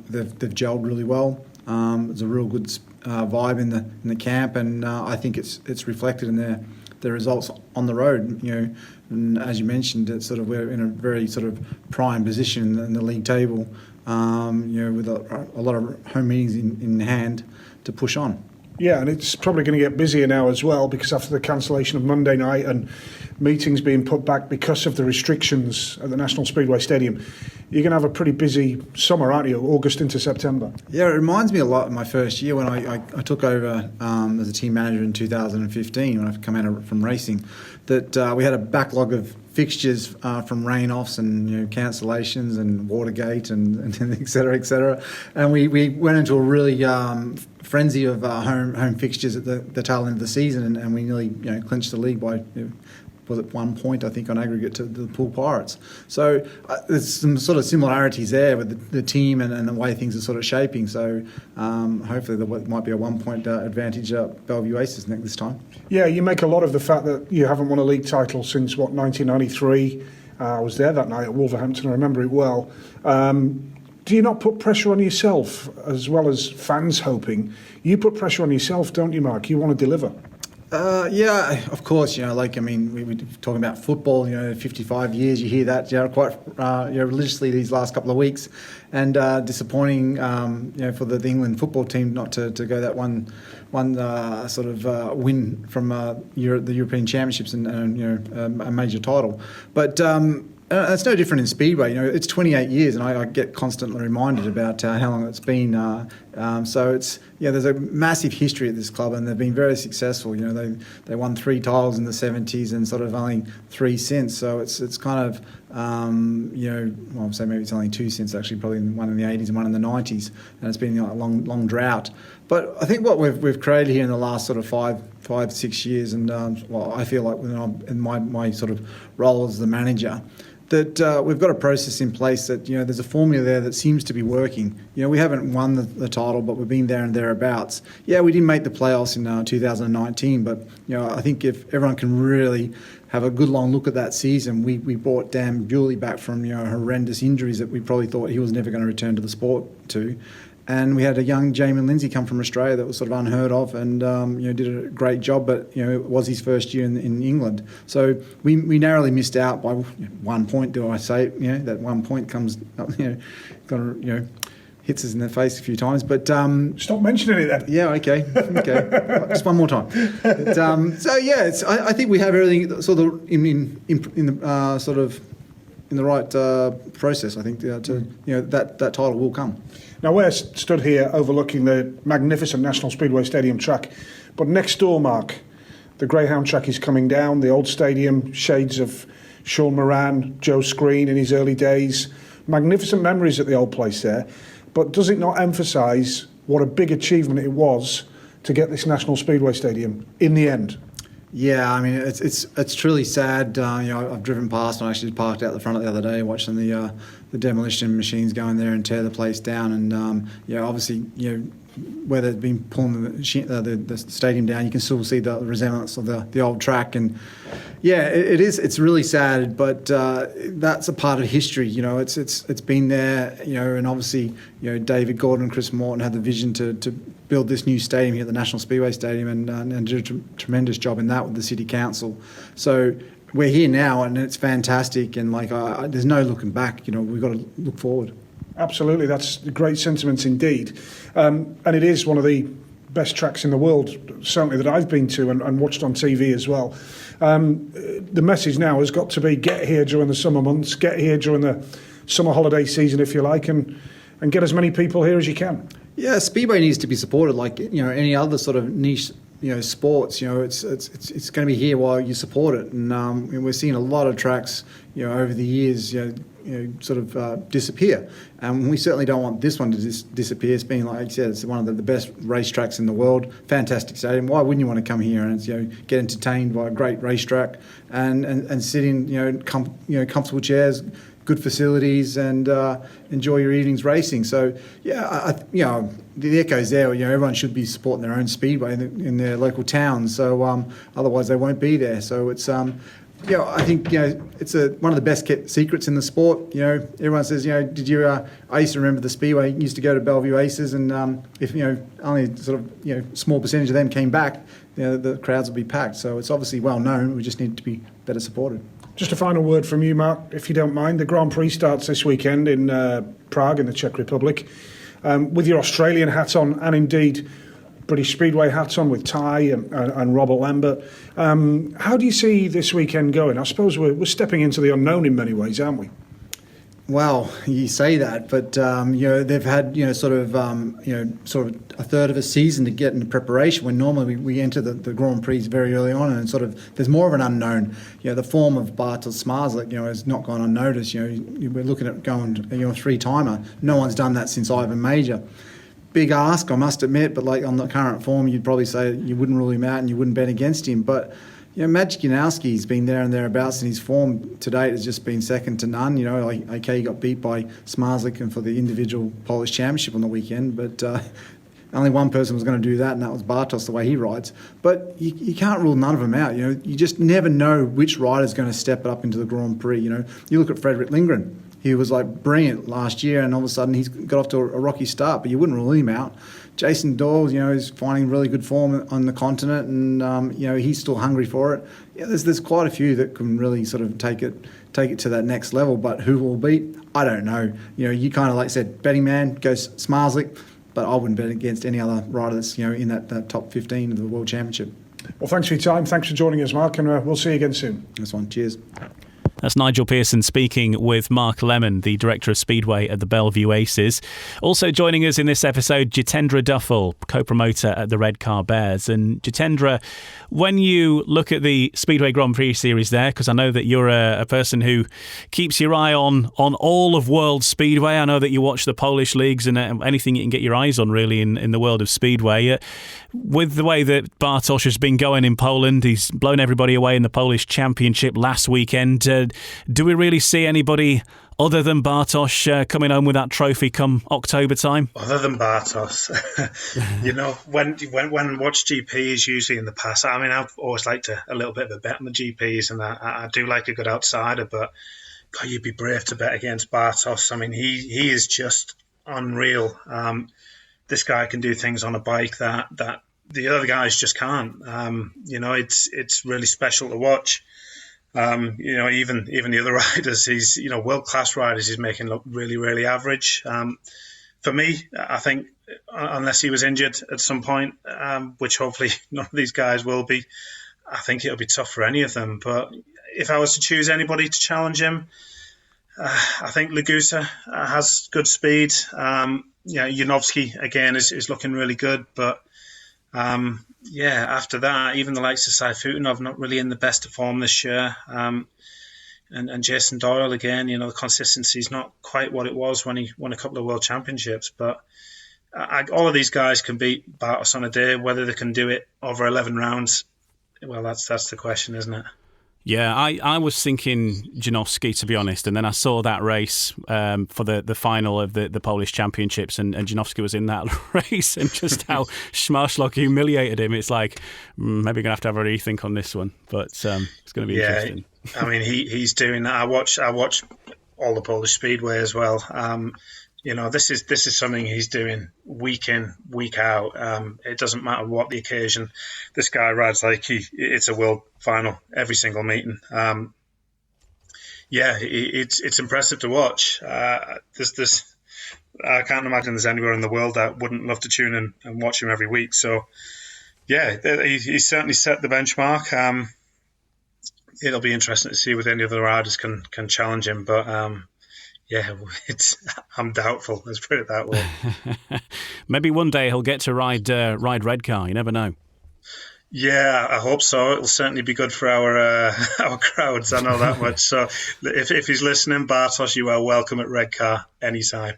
they've gelled really well. There's a real good vibe in the camp, and I think it's reflected in their results on the road. And as you mentioned, it's we're in a very prime position in the league table. With a lot of home meetings in hand to push on. Yeah, and it's probably going to get busier now as well, because after the cancellation of Monday night and meetings being put back because of the restrictions at the National Speedway Stadium, you're going to have a pretty busy summer, aren't you, August into September? Yeah, it reminds me a lot of my first year when I took over as a team manager in 2015, when I've come out from racing, that we had a backlog of fixtures from rain-offs and cancellations and Watergate and et cetera, and we went into a really frenzy of home fixtures at the tail end of the season, and we nearly clinched the league by was it 1 point, I think, on aggregate to the Poole Pirates. So there's some sort of similarities there with the team and the way things are shaping. So hopefully there might be a 1 point advantage at Bellevue Aces this time. Yeah, you make a lot of the fact that you haven't won a league title since, 1993. I was there that night at Wolverhampton, I remember it well. Do you not put pressure on yourself, as well as fans hoping? You put pressure on yourself, don't you, Mark? You want to deliver. Yeah, of course. We were talking about football. 55 years. You hear that, quite religiously these last couple of weeks, and disappointing, for the England football team not to go that one win from the European Championships and a major title. But it's no different in Speedway. It's 28 years, and I get constantly reminded about how long it's been. So it's there's a massive history at this club, and they've been very successful. They won 3 titles in the 70s and only 3 since. So it's kind of I'll say maybe it's only 2 since, actually, probably one in the 80s and one in the 90s, and it's been a long drought. But I think what we've created here in the last 5-6 years, and I feel like when I'm in my role as the manager, that we've got a process in place that there's a formula there that seems to be working. We haven't won the title, but we've been there and thereabouts. Yeah, we didn't make the playoffs in 2019, but I think if everyone can really have a good long look at that season, we brought Dan Bewley back from horrendous injuries that we probably thought he was never going to return to the sport to. And we had a young Jamin Lindsay come from Australia that was unheard of, and did a great job, but it was his first year in England. So we narrowly missed out by 1 point. Do I say that 1 point comes up, hits us in the face a few times, but stop mentioning it then. Yeah, okay, just one more time. But, I think we have everything in the right process. I think that title will come. Now, we're stood here overlooking the magnificent National Speedway Stadium track, but next door, Mark, the Greyhound track is coming down, the old stadium, shades of Sean Moran, Joe Screen in his early days. Magnificent memories at the old place there, but does it not emphasise what a big achievement it was to get this National Speedway Stadium in the end? Yeah, I mean, it's truly sad. I've driven past and I actually parked out the front the other day watching the demolition machines go in there and tear the place down. And obviously, where they've been pulling the stadium down, you can still see the resemblance of the old track. And yeah, it is. It's really sad, but that's a part of history. It's been there. And obviously, David Gordon and Chris Morton had the vision to build this new stadium here at the National Speedway Stadium, and did a tremendous job in that with the City Council. So we're here now, and it's fantastic. And there's no looking back. We've got to look forward. Absolutely, that's great sentiments indeed. And it is one of the best tracks in the world, certainly that I've been to and watched on TV as well. The message now has got to be: get here during the summer months, get here during the summer holiday season, if you like, and get as many people here as you can. Yeah, Speedway needs to be supported like any other niche sports, it's going to be here while you support it, and we're seeing a lot of tracks, over the years, sort of disappear, and we certainly don't want this one to disappear. It's been, like you said, it's one of the best racetracks in the world. Fantastic stadium. Why wouldn't you want to come here and get entertained by a great racetrack and sit in comfortable chairs, good facilities, and enjoy your evenings racing? So the echo's there. Everyone should be supporting their own speedway in their local towns. So otherwise they won't be there. So it's I think it's one of the best kept secrets in the sport. Everyone says, I used to remember the Speedway used to go to Bellevue Aces, and if only sort of small percentage of them came back, the crowds will be packed. So it's obviously well known. We just need to be better supported. Just a final word from you, Mark, if you don't mind. The Grand Prix starts this weekend in Prague in the Czech Republic. With your Australian hat on, and indeed British Speedway hats on with Ty and Robert Lambert. How do you see this weekend going? I suppose we're stepping into the unknown in many ways, aren't we? Well, you say that, but they've had sort of a third of a season to get into preparation. When normally we enter the Grand Prix very early on, and sort of there's more of an unknown. The form of Bartos Zmarzlik, has not gone unnoticed. We're looking at going a three-timer. No one's done that since Ivan Major. Big ask, I must admit, but like on the current form, you'd probably say you wouldn't rule him out and you wouldn't bet against him. But Maciej Janowski's been there and thereabouts, and his form to date has just been second to none. He got beat by Zmarzlik and for the individual Polish Championship on the weekend, but only one person was going to do that, and that was Bartos, the way he rides. But you can't rule none of them out. You just never know which rider's going to step up into the Grand Prix. You look at Fredrik Lindgren. He was brilliant last year, and all of a sudden he's got off to a rocky start, but you wouldn't rule him out. Jason Doyle, is finding really good form on the continent, and he's still hungry for it. There's quite a few that can really sort of take it to that next level, but who will beat? I don't know. You kind of like said, betting man goes Zmarzlik, but I wouldn't bet against any other rider that's in that top 15 of the World Championship. Well, thanks for your time. Thanks for joining us, Mark, and we'll see you again soon. Nice one. Cheers. That's Nigel Pearson speaking with Mark Lemon, the Director of Speedway at the Bellevue Aces. Also joining us in this episode, Jitendra Duffill, co-promoter at the Redcar Bears. And Jitendra, when you look at the Speedway Grand Prix series there, because I know that you're a person who keeps your eye on all of World Speedway. I know that you watch the Polish leagues and anything you can get your eyes on really in the world of Speedway. With the way that Bartosz has been going in Poland, he's blown everybody away in the Polish Championship last weekend. Do we really see anybody other than Bartosz coming home with that trophy come October time? Other than Bartosz, when watch GPs usually in the past, I mean, I've always liked a little bit of a bet on the GPs, and I do like a good outsider, but God, you'd be brave to bet against Bartosz. I mean, he is just unreal. This guy can do things on a bike that the other guys just can't. It's really special to watch. Even the other riders, he's world class riders, he's making look really, really average. For me, I think unless he was injured at some point, which hopefully none of these guys will be, I think it'll be tough for any of them. But if I was to choose anybody to challenge him, I think Legusa has good speed. Janowski again is looking really good, but after that, even the likes of Sayfutinov not really in the best of form this year. And Jason Doyle again, the consistency is not quite what it was when he won a couple of world championships. But all of these guys can beat Bartosz on a day. Whether they can do it over 11 rounds, well, that's the question, isn't it? Yeah, I was thinking Janowski, to be honest, and then I saw that race for the final of the Polish Championships, and Janowski was in that race, and just how Schmarschlock humiliated him. It's like, maybe going to have a rethink on this one, but it's going to be interesting. I mean, he's doing that. I watch all the Polish Speedway as well. This is something he's doing week in, week out. It doesn't matter what the occasion. This guy rides like it's a world final every single meeting. It's impressive to watch. I can't imagine there's anywhere in the world that wouldn't love to tune in and watch him every week. So, he's certainly set the benchmark. It'll be interesting to see whether any other riders can challenge him, but I'm doubtful. Let's put it that way. Maybe one day he'll get to ride Redcar. You never know. Yeah, I hope so. It'll certainly be good for our our crowds. I know that much. So if he's listening, Bartosz, you are welcome at Redcar anytime.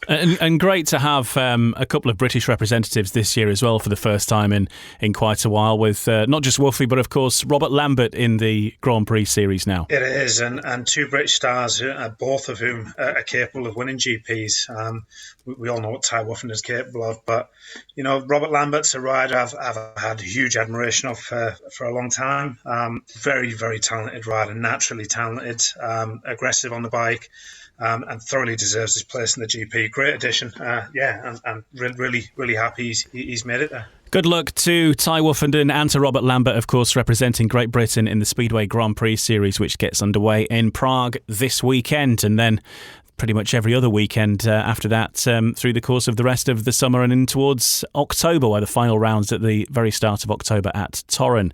And great to have a couple of British representatives this year as well for the first time in quite a while, with not just Woofy, but of course Robert Lambert in the Grand Prix series now. It is, and two British stars, both of whom are capable of winning GPs. We all know what Ty Woofin is capable of, but Robert Lambert's a rider I've had huge admiration of for a long time. Very, very talented rider, naturally talented, aggressive on the bike. And thoroughly deserves his place in the GP. Great addition, and really, really happy he's made it there. Good luck to Ty Woofenden and to Robert Lambert, of course, representing Great Britain in the Speedway Grand Prix series, which gets underway in Prague this weekend, and then pretty much every other weekend after that through the course of the rest of the summer and in towards October, where the final round's at the very start of October at Torren.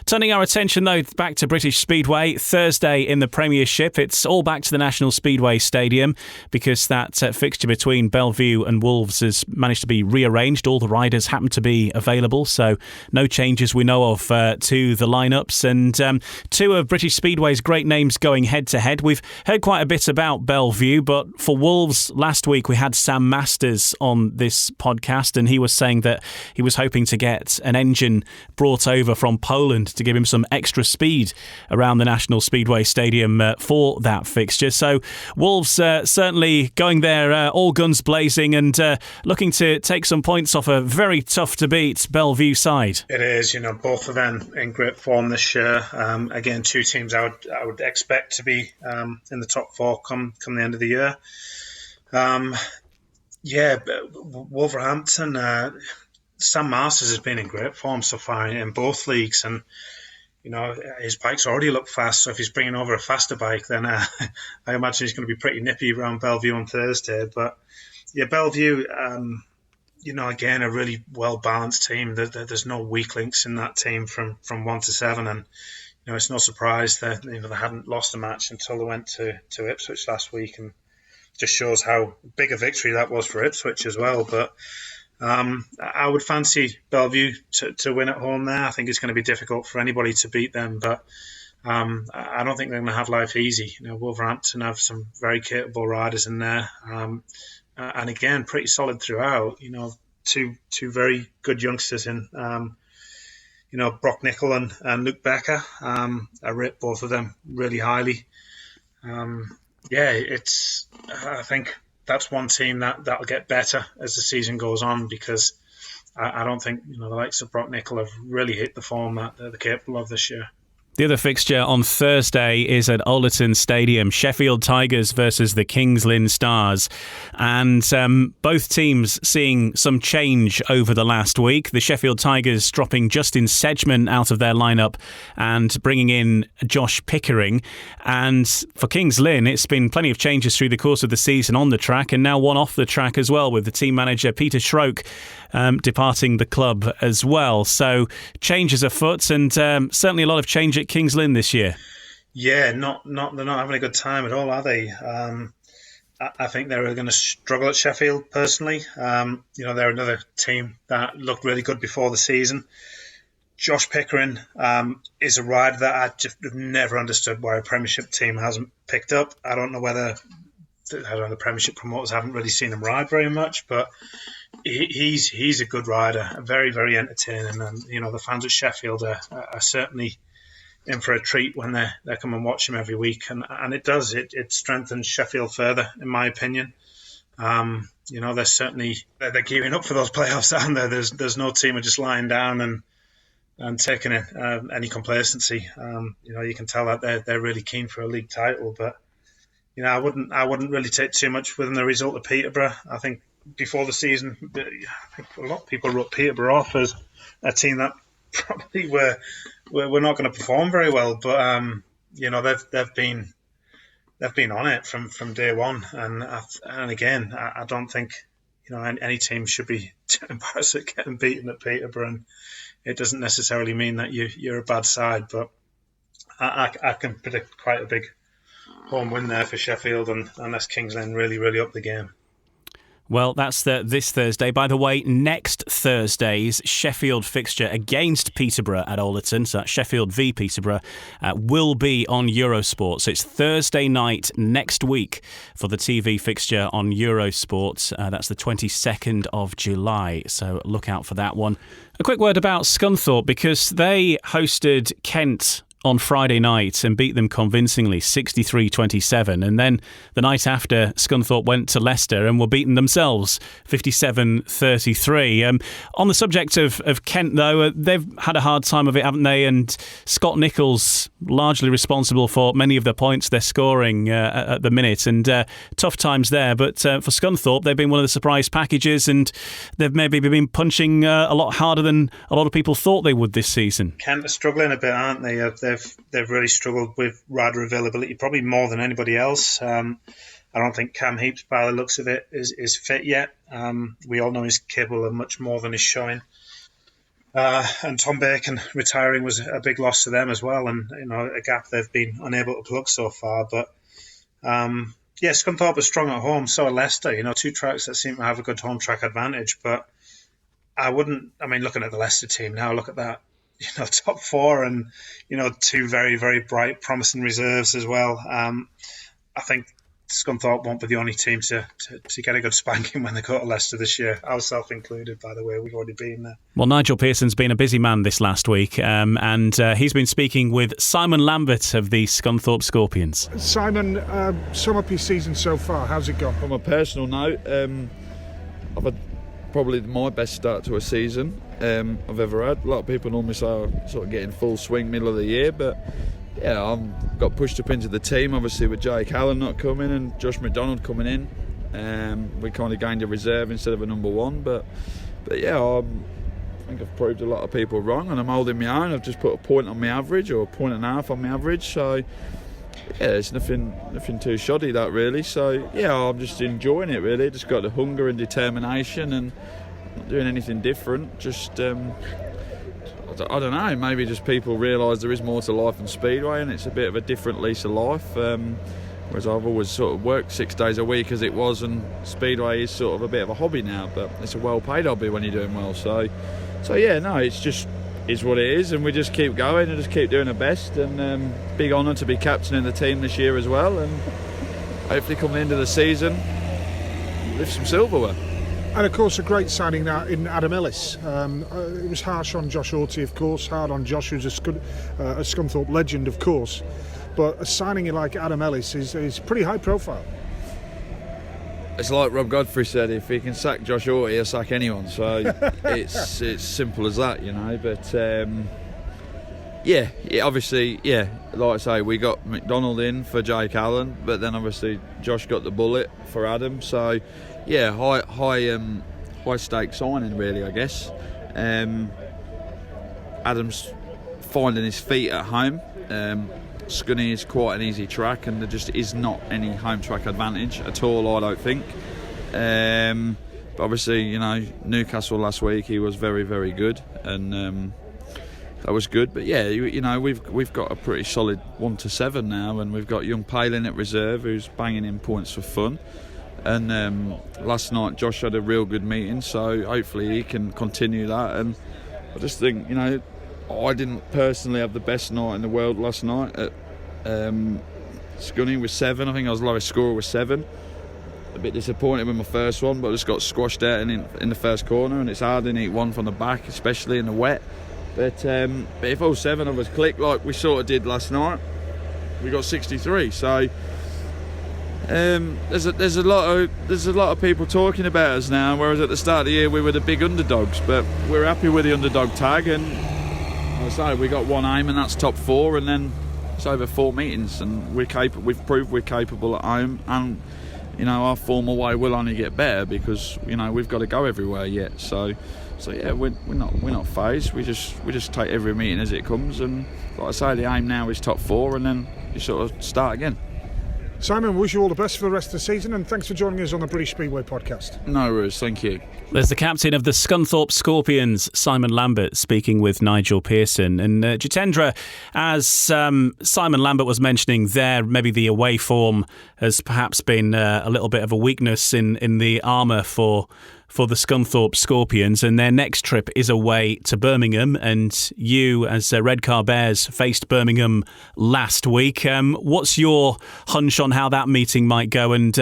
Turning our attention, though, back to British Speedway. Thursday in the Premiership, it's all back to the National Speedway Stadium because that fixture between Bellevue and Wolves has managed to be rearranged. All the riders happen to be available, so no changes we know of to the lineups. And two of British Speedway's great names going head-to-head. We've heard quite a bit about Bellevue, but for Wolves, last week we had Sam Masters on this podcast, and he was saying that he was hoping to get an engine brought over from Poland to give him some extra speed around the National Speedway Stadium for that fixture. So Wolves certainly going there all guns blazing and looking to take some points off a very tough to beat Bellevue side. It is, both of them in great form this year. Again, two teams I would expect to be in the top four come the end of the year. Wolverhampton, Sam Masters has been in great form so far in both leagues, and his bike's already looked fast, so if he's bringing over a faster bike, then I imagine he's going to be pretty nippy around Bellevue on Thursday. But yeah, Bellevue, again, a really well-balanced team. There's no weak links in that team from 1 to 7, and it's no surprise that they hadn't lost a match until they went to Ipswich last week, and just shows how big a victory that was for Ipswich as well. But I would fancy Bellevue to win at home there. I think it's going to be difficult for anybody to beat them, but I don't think they're going to have life easy. Wolverhampton have some very capable riders in there, and again, pretty solid throughout. Two very good youngsters in Brock Nicol and Luke Becker. I rate both of them really highly. I think that's one team that'll get better as the season goes on, because I don't think the likes of Brock Nicol have really hit the form that they're capable of this year. The other fixture on Thursday is at Ollerton Stadium, Sheffield Tigers versus the Kings Lynn Stars. And both teams seeing some change over the last week. The Sheffield Tigers dropping Justin Sedgman out of their lineup and bringing in Josh Pickering. And for Kings Lynn, it's been plenty of changes through the course of the season on the track, and now one off the track as well, with the team manager Peter Schroek departing the club as well. So changes afoot, and certainly a lot of change at Kings Lynn this year. Yeah, they're not having a good time at all, are they? I think they're going to struggle at Sheffield personally. They're another team that looked really good before the season. Josh Pickering is a rider that I just have never understood why a Premiership team hasn't picked up. I don't know whether the Premiership promoters haven't really seen him ride very much, but he's a good rider, very, very entertaining, and the fans at Sheffield are certainly in for a treat when they come and watch him every week, and it does it strengthens Sheffield further, in my opinion. They're certainly they're gearing up for those playoffs, aren't they? There's no team are just lying down and taking any complacency. You can tell that they're really keen for a league title, but I wouldn't really take too much within the result of Peterborough. I think before the season, I think a lot of people wrote Peterborough off as a team that probably were not going to perform very well, but they've been on it from day one, and again, I don't think any team should be too embarrassed at getting beaten at Peterborough, and it doesn't necessarily mean that you're a bad side, but I can predict quite a big home win there for Sheffield, and unless Kings Lynn really up the game. Well, that's this Thursday. By the way, next Thursday's Sheffield fixture against Peterborough at Ollerton, so that's Sheffield v Peterborough, will be on Eurosport. So it's Thursday night next week for the TV fixture on Eurosport. That's the 22nd of July, so look out for that one. A quick word about Scunthorpe, because they hosted Kent on Friday night and beat them convincingly, 63-27. And then the night after, Scunthorpe went to Leicester and were beaten themselves, 57-33. On the subject of Kent, though, they've had a hard time of it, haven't they? And Scott Nicholls largely responsible for many of the points they're scoring at the minute. And tough times there. But for Scunthorpe, they've been one of the surprise packages, and they've maybe been punching a lot harder than a lot of people thought they would this season. Kent are struggling a bit, aren't they? They've really struggled with rider availability, probably more than anybody else. I don't think Cam Heaps, by the looks of it, is fit yet. We all know he's capable of much more than he's showing. And Tom Bacon retiring was a big loss to them as well, and a gap they've been unable to plug so far. But Scunthorpe are strong at home, so are Leicester. Two tracks that seem to have a good home track advantage. But looking at the Leicester team now, look at that. Top four and, two very, very bright, promising reserves as well. I think Scunthorpe won't be the only team to get a good spanking when they go to Leicester this year. Ourselves included, by the way. We've already been there. Well, Nigel Pearson's been a busy man this last week, and he's been speaking with Simon Lambert of the Scunthorpe Scorpions. Simon, sum up your season so far. How's it gone? On a personal note, I've had probably my best start to a season I've ever had. A lot of people normally say I'm sort of getting full swing middle of the year, but yeah, I've got pushed up into the team, obviously with Jake Allen not coming and Josh McDonald coming in. We kind of gained a reserve instead of a number one, but yeah, I think I've proved a lot of people wrong, and I'm holding my own. I've just put a point on my average, or a point and a half on my average, so yeah, it's nothing too shoddy that really. So yeah, I'm just enjoying it really. Just got the hunger and determination, and not doing anything different. Just I don't know. Maybe just people realise there is more to life than Speedway, and it's a bit of a different lease of life. Whereas I've always sort of worked 6 days a week as it was, and Speedway is sort of a bit of a hobby now. But it's a well-paid hobby when you're doing well. So yeah, no, it's just is what it is, and we just keep going and just keep doing our best. And big honour to be captaining the team this year as well, and hopefully come the end of the season lift some silverware. And of course a great signing now in Adam Ellis. It was harsh on Josh Orty, of course, hard on Josh, who's a Scunthorpe legend, of course, but a signing like Adam Ellis is pretty high profile. It's like Rob Godfrey said, if he can sack Josh Orty, he'll sack anyone. So it's simple as that, But obviously, like I say, we got McDonald in for Jake Allen, but then obviously Josh got the bullet for Adam. So yeah, high stake signing really, I guess. Adam's finding his feet at home. Scunny is quite an easy track, and there just is not any home track advantage at all, I don't think. But obviously, Newcastle last week, he was very, very good, and that was good. But yeah, we've got a pretty solid 1 to 7 now, and we've got young Palin at reserve who's banging in points for fun. And last night Josh had a real good meeting, so hopefully he can continue that. And I just think, I didn't personally have the best night in the world last night at Scunny with 7. I think I was lowest scorer with 7. A bit disappointed with my first one, but I just got squashed out in the first corner, and it's hard to eat one from the back, especially in the wet. But if all 7 of us click like we sort of did last night, we got 63. So there's a lot of people talking about us now, whereas at the start of the year we were the big underdogs. But we're happy with the underdog tag, and like I say, we got one aim, and that's top 4, and then it's over 4 meetings, and we've proved we're capable at home, and our form away will only get better because we've got to go everywhere yet. So yeah, we're not phased. We just take every meeting as it comes, and like I say, the aim now is top 4, and then you sort of start again. Simon, wish you all the best for the rest of the season, and thanks for joining us on the British Speedway podcast. No worries, thank you. There's the captain of the Scunthorpe Scorpions, Simon Lambert, speaking with Nigel Pearson. And Jitendra, as Simon Lambert was mentioning there, maybe the away form has perhaps been a little bit of a weakness in the armour for the Scunthorpe Scorpions, and their next trip is away to Birmingham, and you as Redcar Bears faced Birmingham last week. What's your hunch on how that meeting might go, and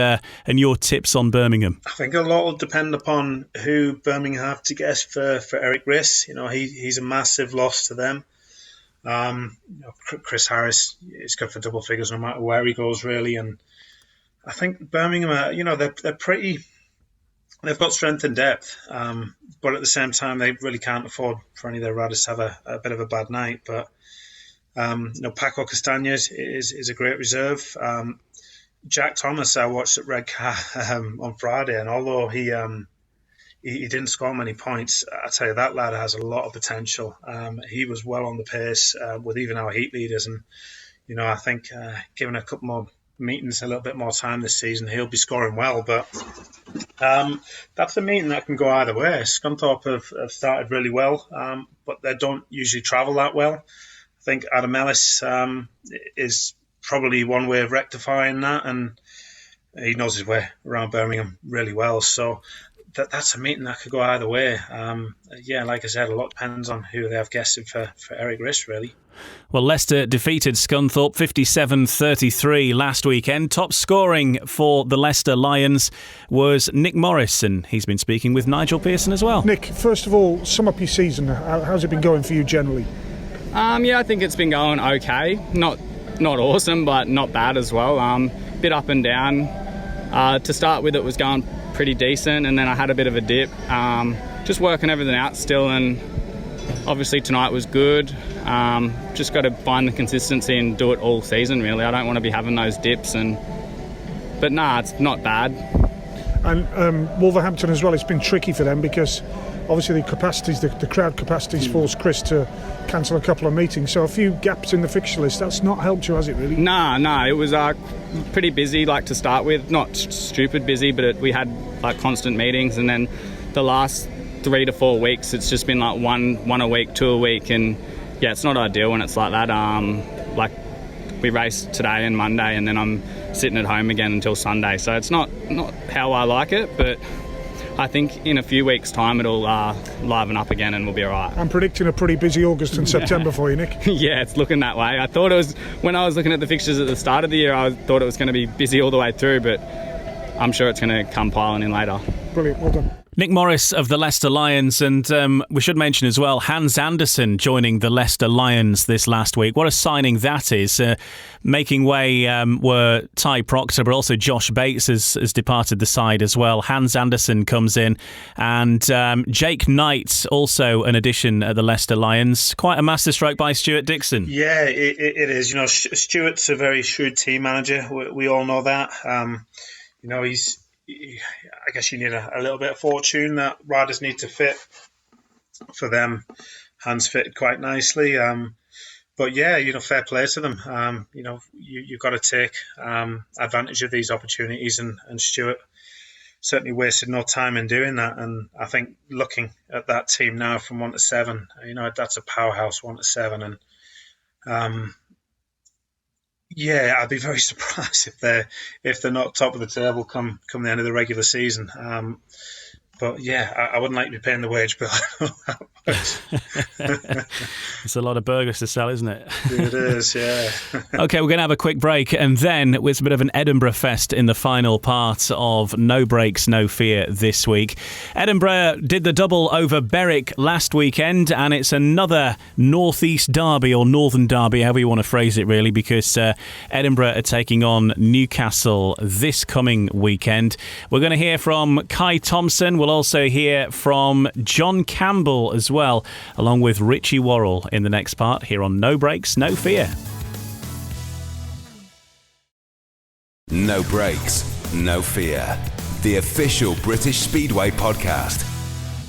your tips on Birmingham? I think a lot will depend upon who Birmingham have to guess for Eric Riss. You know, he's a massive loss to them. Chris Harris is good for double figures no matter where he goes, really, and I think Birmingham are, they're pretty. They've got strength and depth, but at the same time, they really can't afford for any of their riders to have a bit of a bad night. But Paco Castañas is a great reserve. Jack Thomas, I watched at Redcar on Friday, and although he didn't score many points, I tell you, that lad has a lot of potential. He was well on the pace with even our heat leaders, and I think given a couple more meetings, a little bit more time this season, he'll be scoring well. But that's a meeting that can go either way. Scunthorpe have started really well, but they don't usually travel that well. I think Adam Ellis is probably one way of rectifying that, and he knows his way around Birmingham really well. So that's a meeting that could go either way. Like I said, a lot depends on who they have guessed for Eric Riss, really. Well, Leicester defeated Scunthorpe 57-33 last weekend. Top scoring for the Leicester Lions was Nick Morris, and he's been speaking with Nigel Pearson as well. Nick, first of all, sum up your season. How's it been going for you generally? I think it's been going okay. Not awesome, but not bad as well. Bit up and down. To start with, it was going pretty decent, and then I had a bit of a dip. Just working everything out still, and obviously tonight was good. Just got to find the consistency and do it all season, really. I don't want to be having those dips, but it's not bad. And Wolverhampton as well, it's been tricky for them because obviously the crowd capacities forced Chris to cancel a couple of meetings, so a few gaps in the fixture list. That's not helped you, has it, really? No, it was pretty busy, to start with. Not stupid busy, but we had constant meetings, and then the last 3 to 4 weeks it's just been one a week, 2 a week, and it's not ideal when it's like that. We raced today and Monday, and then I'm sitting at home again until Sunday, so it's not how I like it, but I think in a few weeks' time it'll liven up again and we'll be all right. I'm predicting a pretty busy August and September for you, Nick. Yeah, it's looking that way. I thought it was, when I was looking at the fixtures at the start of the year, I thought it was going to be busy all the way through, but I'm sure it's going to come piling in later. Brilliant, well done. Nick Morris of the Leicester Lions, and we should mention as well Hans Andersen joining the Leicester Lions this last week. What a signing that is. Making way were Ty Proctor, but also Josh Bates has departed the side as well. Hans Andersen comes in, and Jake Knight also an addition at the Leicester Lions. Quite a masterstroke by Stuart Dixon. Yeah, it is. Stuart's a very shrewd team manager. We all know that. I guess you need a little bit of fortune that riders need to fit. For them, Hans fitted quite nicely. But fair play to them. You've got to take advantage of these opportunities, and Stuart certainly wasted no time in doing that. And I think looking at that team now from 1 to 7, that's a powerhouse 1 to 7, and I'd be very surprised if they're not top of the table come the end of the regular season. But I wouldn't like to be paying the wage bill. It's a lot of burgers to sell, isn't it? It is, yeah. Okay, we're going to have a quick break, and then with a bit of an Edinburgh fest in the final part of No Breaks, No Fear this week. Edinburgh did the double over Berwick last weekend, and it's another northeast derby, or northern derby, however you want to phrase it, really, because Edinburgh are taking on Newcastle this coming weekend. We're going to hear from Kai Thompson. We'll also hear from John Campbell as well, along with Ritchie Worrall in the next part here on No Breaks, No Fear. No Breaks, No Fear, the official British Speedway podcast.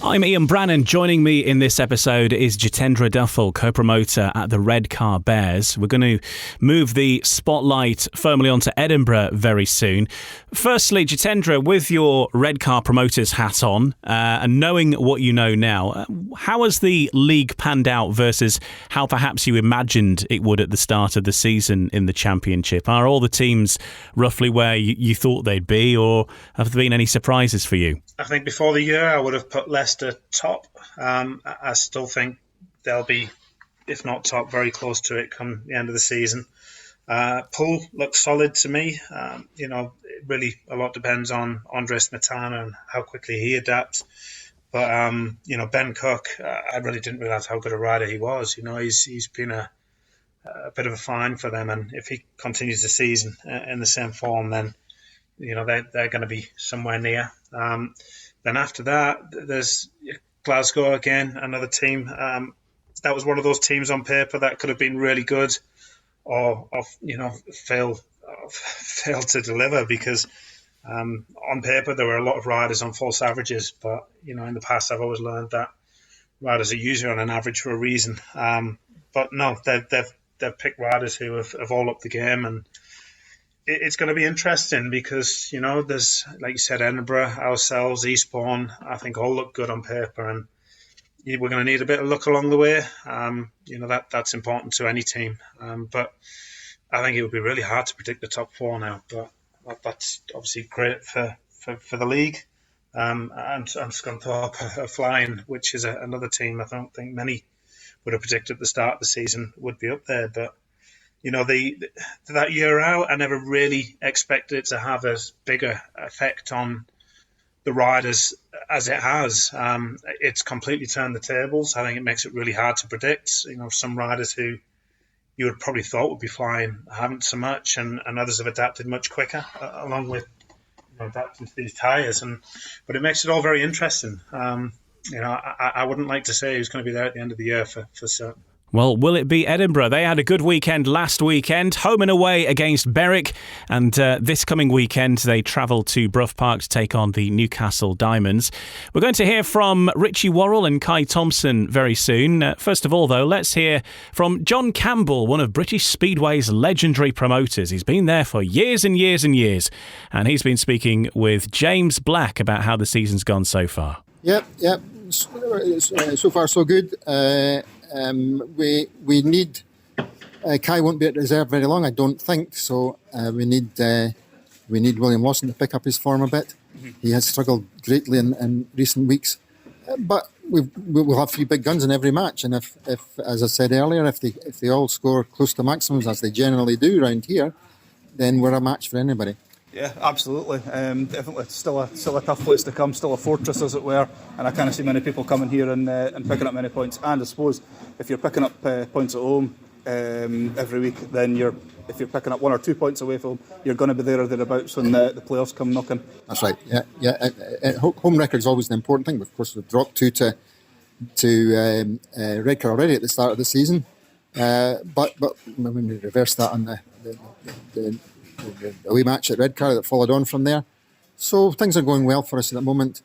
I'm Ian Brannan. Joining me in this episode is Jitendra Duffill, co-promoter at the Redcar Bears. We're going to move the spotlight firmly onto Edinburgh very soon. Firstly, Jitendra, with your Redcar promoter's hat on and knowing what you know now, how has the league panned out versus how perhaps you imagined it would at the start of the season in the Championship? Are all the teams roughly where you thought they'd be, or have there been any surprises for you? I think before the year I would have put Leicester top. I still think they'll be, if not top, very close to it come the end of the season. Poole looks solid to me. Really a lot depends on Andres Smetana and how quickly he adapts. But, Ben Cook, I really didn't realise how good a rider he was. He's been a bit of a find for them. And if he continues the season in the same form, then, they're going to be somewhere near. Then after that, there's Glasgow again, another team. That was one of those teams on paper that could have been really good, or failed to deliver because on paper there were a lot of riders on false averages. But in the past I've always learned that riders are usually on an average for a reason. But no, they've picked riders who have all upped the game, and it's going to be interesting because, there's, like you said, Edinburgh, ourselves, Eastbourne, I think all look good on paper, and we're going to need a bit of luck along the way. That's important to any team. But I think it would be really hard to predict the top four now, but that's obviously great for the league. And Scunthorpe are flying, which is another team I don't think many would have predicted at the start of the season would be up there, but that year out, I never really expected it to have as bigger effect on the riders as it has. It's completely turned the tables. I think it makes it really hard to predict. Some riders who you would probably thought would be flying haven't so much, and others have adapted much quicker, along with adapting to these tyres. But it makes it all very interesting. I wouldn't like to say who's going to be there at the end of the year for certain. Well, will it be Edinburgh? They had a good weekend last weekend, home and away against Berwick, and this coming weekend they travel to Brough Park to take on the Newcastle Diamonds. We're going to hear from Ritchie Worrall and Kai Thompson very soon. First of all, though, let's hear from John Campbell, one of British Speedway's legendary promoters. He's been there for years and years and years, and he's been speaking with James Black about how the season's gone so far. Yep. So far, so good. We need Kai won't be at reserve very long, I don't think. So we need William Lawson to pick up his form a bit. Mm-hmm. He has struggled greatly in recent weeks, but we'll have three big guns in every match. And if as I said earlier, if they all score close to maximums as they generally do around here, then we're a match for anybody. Yeah, absolutely. Definitely, still a tough place to come, still a fortress, as it were. And I can't see many people coming here and picking up many points. And I suppose if you're picking up points at home every week, then if you're picking up 1 or 2 points away from home, you're going to be there or thereabouts when the playoffs come knocking. That's right. Yeah. Home record's always the important thing. Of course, we've dropped 2 to Redcar already at the start of the season. But when we reverse that on the away match at Redcar that followed on from there. So things are going well for us at the moment.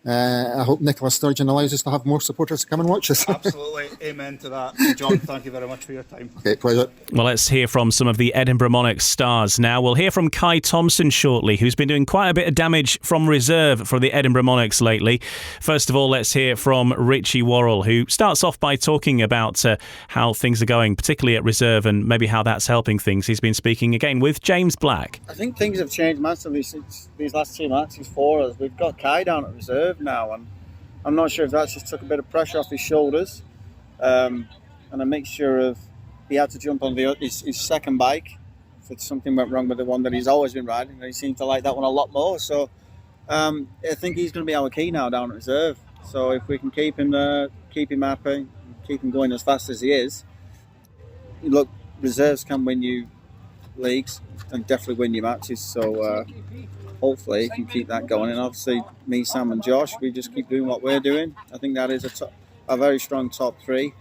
I hope Nicola Sturgeon allows us to have more supporters to come and watch us. Absolutely. Amen to that. John, thank you very much for your time. Okay, pleasure. Well, let's hear from some of the Edinburgh Monarchs stars now. We'll hear from Kai Thompson shortly, who's been doing quite a bit of damage from reserve for the Edinburgh Monarchs lately. First of all, let's hear from Ritchie Worrall, who starts off by talking about how things are going, particularly at reserve, and maybe how that's helping things. He's been speaking again with James Black. I think things have changed massively since these last 2 matches for us. We've got Kai down at reserve now, and I'm not sure if that just took a bit of pressure off his shoulders, and a mixture of he had to jump on his second bike if something went wrong with the one that he's always been riding, and he seemed to like that one a lot more. So I think he's going to be our key now down at reserve. So if we can keep him happy, keep him going as fast as he is. Look, reserves can win you leagues and definitely win you matches. So hopefully he can keep that going. And obviously me, Sam and Josh, we just keep doing what we're doing. I think that is a very strong top three.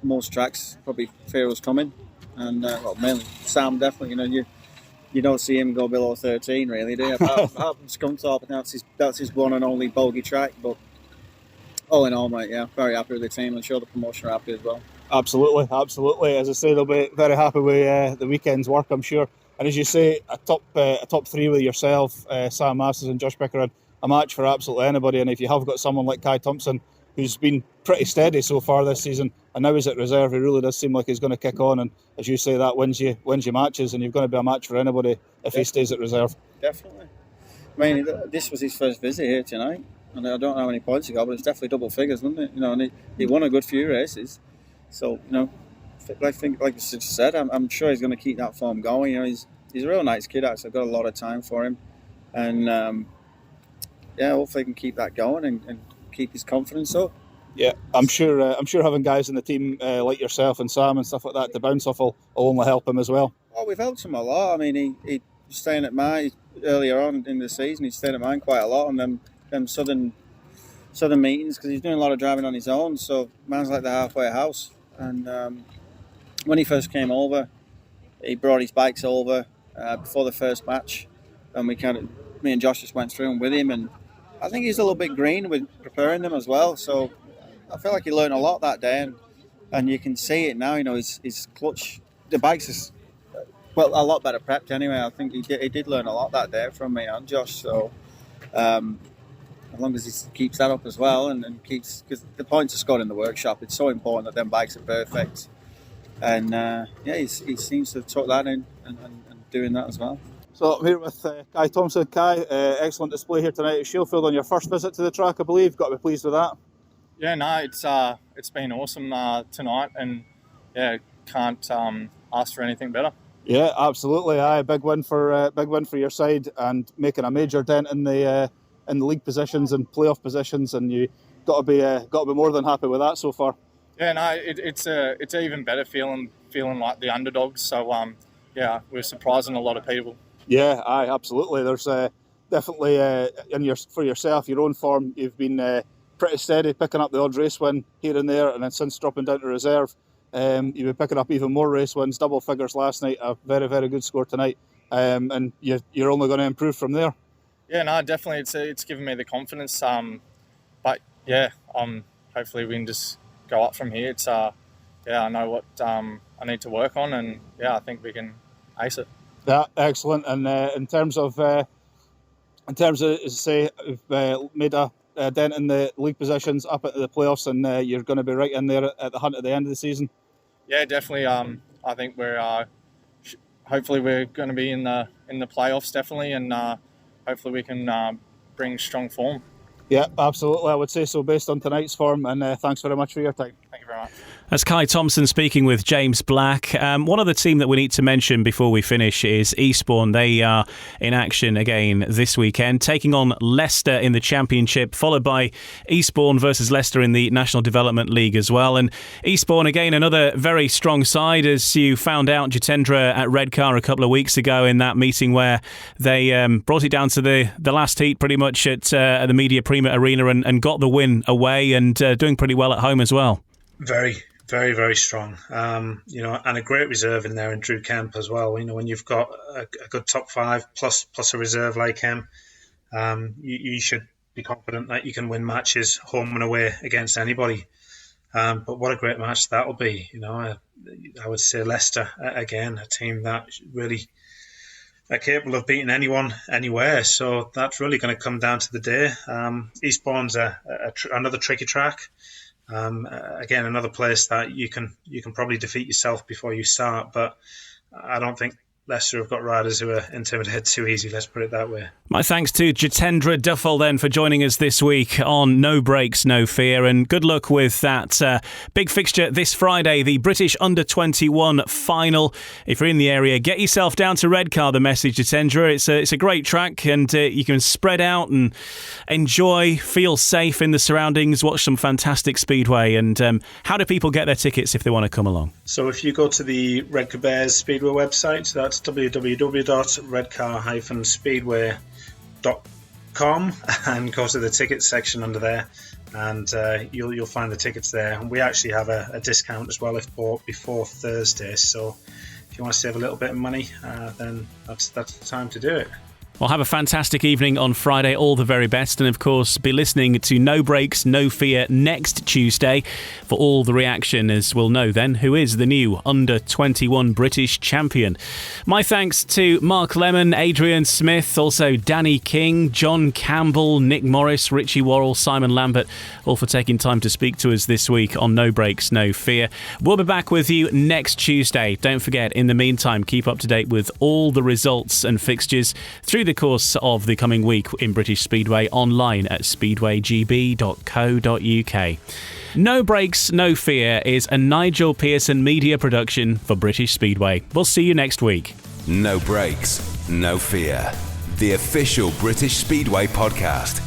Most tracks, probably Pharaoh's coming. And mainly Sam, definitely. you don't see him go below 13, really, do you? Apart from Scunthorpe, that's his one and only bogey track. But all in all, mate, yeah, very happy with the team. I'm sure the promotion are happy as well. Absolutely. As I say, they'll be very happy with the weekend's work, I'm sure. And as you say, a top three with yourself, Sam Masters and Josh Pickering, a match for absolutely anybody. And if you have got someone like Kai Thompson, who's been pretty steady so far this season, and now he's at reserve, he really does seem like he's going to kick on. And as you say, that wins you matches, and you're going to be a match for anybody if he stays at reserve. Definitely. I mean, this was his first visit here tonight, and I don't know how many points he got, but it's definitely double figures, wasn't it? And he won a good few races. So, I think, like you just said, I'm sure he's going to keep that form going. He's a real nice kid, actually. I've got a lot of time for him. And, hopefully he can keep that going and keep his confidence up. Yeah, I'm sure having guys in the team like yourself and Sam and stuff like that to bounce off will only help him as well. Well, we've helped him a lot. I mean, he was staying at mine earlier on in the season. He stayed at mine quite a lot on them southern meetings because he's doing a lot of driving on his own. So mine's like the halfway house. And when he first came over, he brought his bikes over before the first match, and me and Josh just went through them with him, and I think he's a little bit green with preparing them as well. So I feel like he learned a lot that day, and you can see it now. His clutch, the bikes is a lot better prepped anyway. I think he did learn a lot that day from me and Josh. So as long as he keeps that up as well, and keeps, because the points are scored in the workshop, it's so important that them bikes are perfect. And he seems to have took that in and doing that as well. So I'm here with Kai Thompson. Kai, excellent display here tonight at Shieldfield on your first visit to the track, I believe. Got to be pleased with that. Yeah, no, it's been awesome tonight, and can't ask for anything better. Yeah, absolutely. Big win for your side, and making a major dent in the league positions and playoff positions, and you got to be more than happy with that so far. Yeah, no, it's an even better feeling like the underdogs. So we're surprising a lot of people. Yeah, absolutely. There's definitely for yourself, your own form, you've been pretty steady, picking up the odd race win here and there, and then since dropping down to reserve, you've been picking up even more race wins, double figures last night, a very, very good score tonight, and you're only going to improve from there. Yeah, no, definitely. It's given me the confidence. But yeah, hopefully we can just go up from here. It's I know what I need to work on, and I think we can ace it. Yeah, excellent. And in terms of say, we've made a dent in the league positions up at the playoffs, and you're going to be right in there at the hunt at the end of the season. Yeah, definitely. I think we're hopefully we're going to be in the playoffs definitely, and hopefully we can bring strong form. Yeah, absolutely. I would say so based on tonight's form, and thanks very much for your time. Thank you very much. That's Kai Thompson speaking with James Black. One other team that we need to mention before we finish is Eastbourne. They are in action again this weekend, taking on Leicester in the Championship, followed by Eastbourne versus Leicester in the National Development League as well. And Eastbourne, again, another very strong side, as you found out, Jitendra, at Redcar a couple of weeks ago in that meeting where they brought it down to the last heat pretty much at the Media Prima Arena and got the win away, and doing pretty well at home as well. Very, very, very strong. And a great reserve in there in Drew Kemp as well. When you've got a good top five plus a reserve like him, you should be confident that you can win matches home and away against anybody. But what a great match that'll be. I would say Leicester, again, a team that really are capable of beating anyone, anywhere. So that's really going to come down to the day. Eastbourne's another tricky track. Again, another place that you can probably defeat yourself before you start, but I don't think Leicester have got riders who are intimidated too easy, let's put it that way. My thanks to Jitendra Duffill then for joining us this week on No Breaks, No Fear, and good luck with that big fixture this Friday, the British Under-21 final. If you're in the area, get yourself down to Redcar, the message, Jitendra. It's a great track, and you can spread out and enjoy, feel safe in the surroundings, watch some fantastic speedway. And how do people get their tickets if they want to come along? So if you go to the Redcar Bears Speedway website, that's www.redcar-speedway.com, and go to the tickets section under there. and you'll find the tickets there. And we actually have a discount as well if bought before Thursday. So if you want to save a little bit of money, then that's the time to do it. Well, have a fantastic evening on Friday. All the very best. And, of course, be listening to No Breaks, No Fear next Tuesday for all the reaction, as we'll know then who is the new under-21 British champion. My thanks to Mark Lemon, Adrian Smith, also Danny King, John Campbell, Nick Morris, Ritchie Worrall, Simon Lambert, all for taking time to speak to us this week on No Breaks, No Fear. We'll be back with you next Tuesday. Don't forget, in the meantime, keep up to date with all the results and fixtures through the course of the coming week in British Speedway online at speedwaygb.co.uk. No Breaks, No Fear is a Nigel Pearson media production for British Speedway. We'll see you next week. No Breaks, No Fear, the official British Speedway podcast.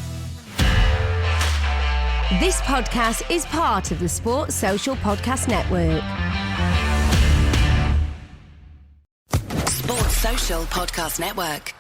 This podcast is part of the Sports Social Podcast Network. Sports Social Podcast Network.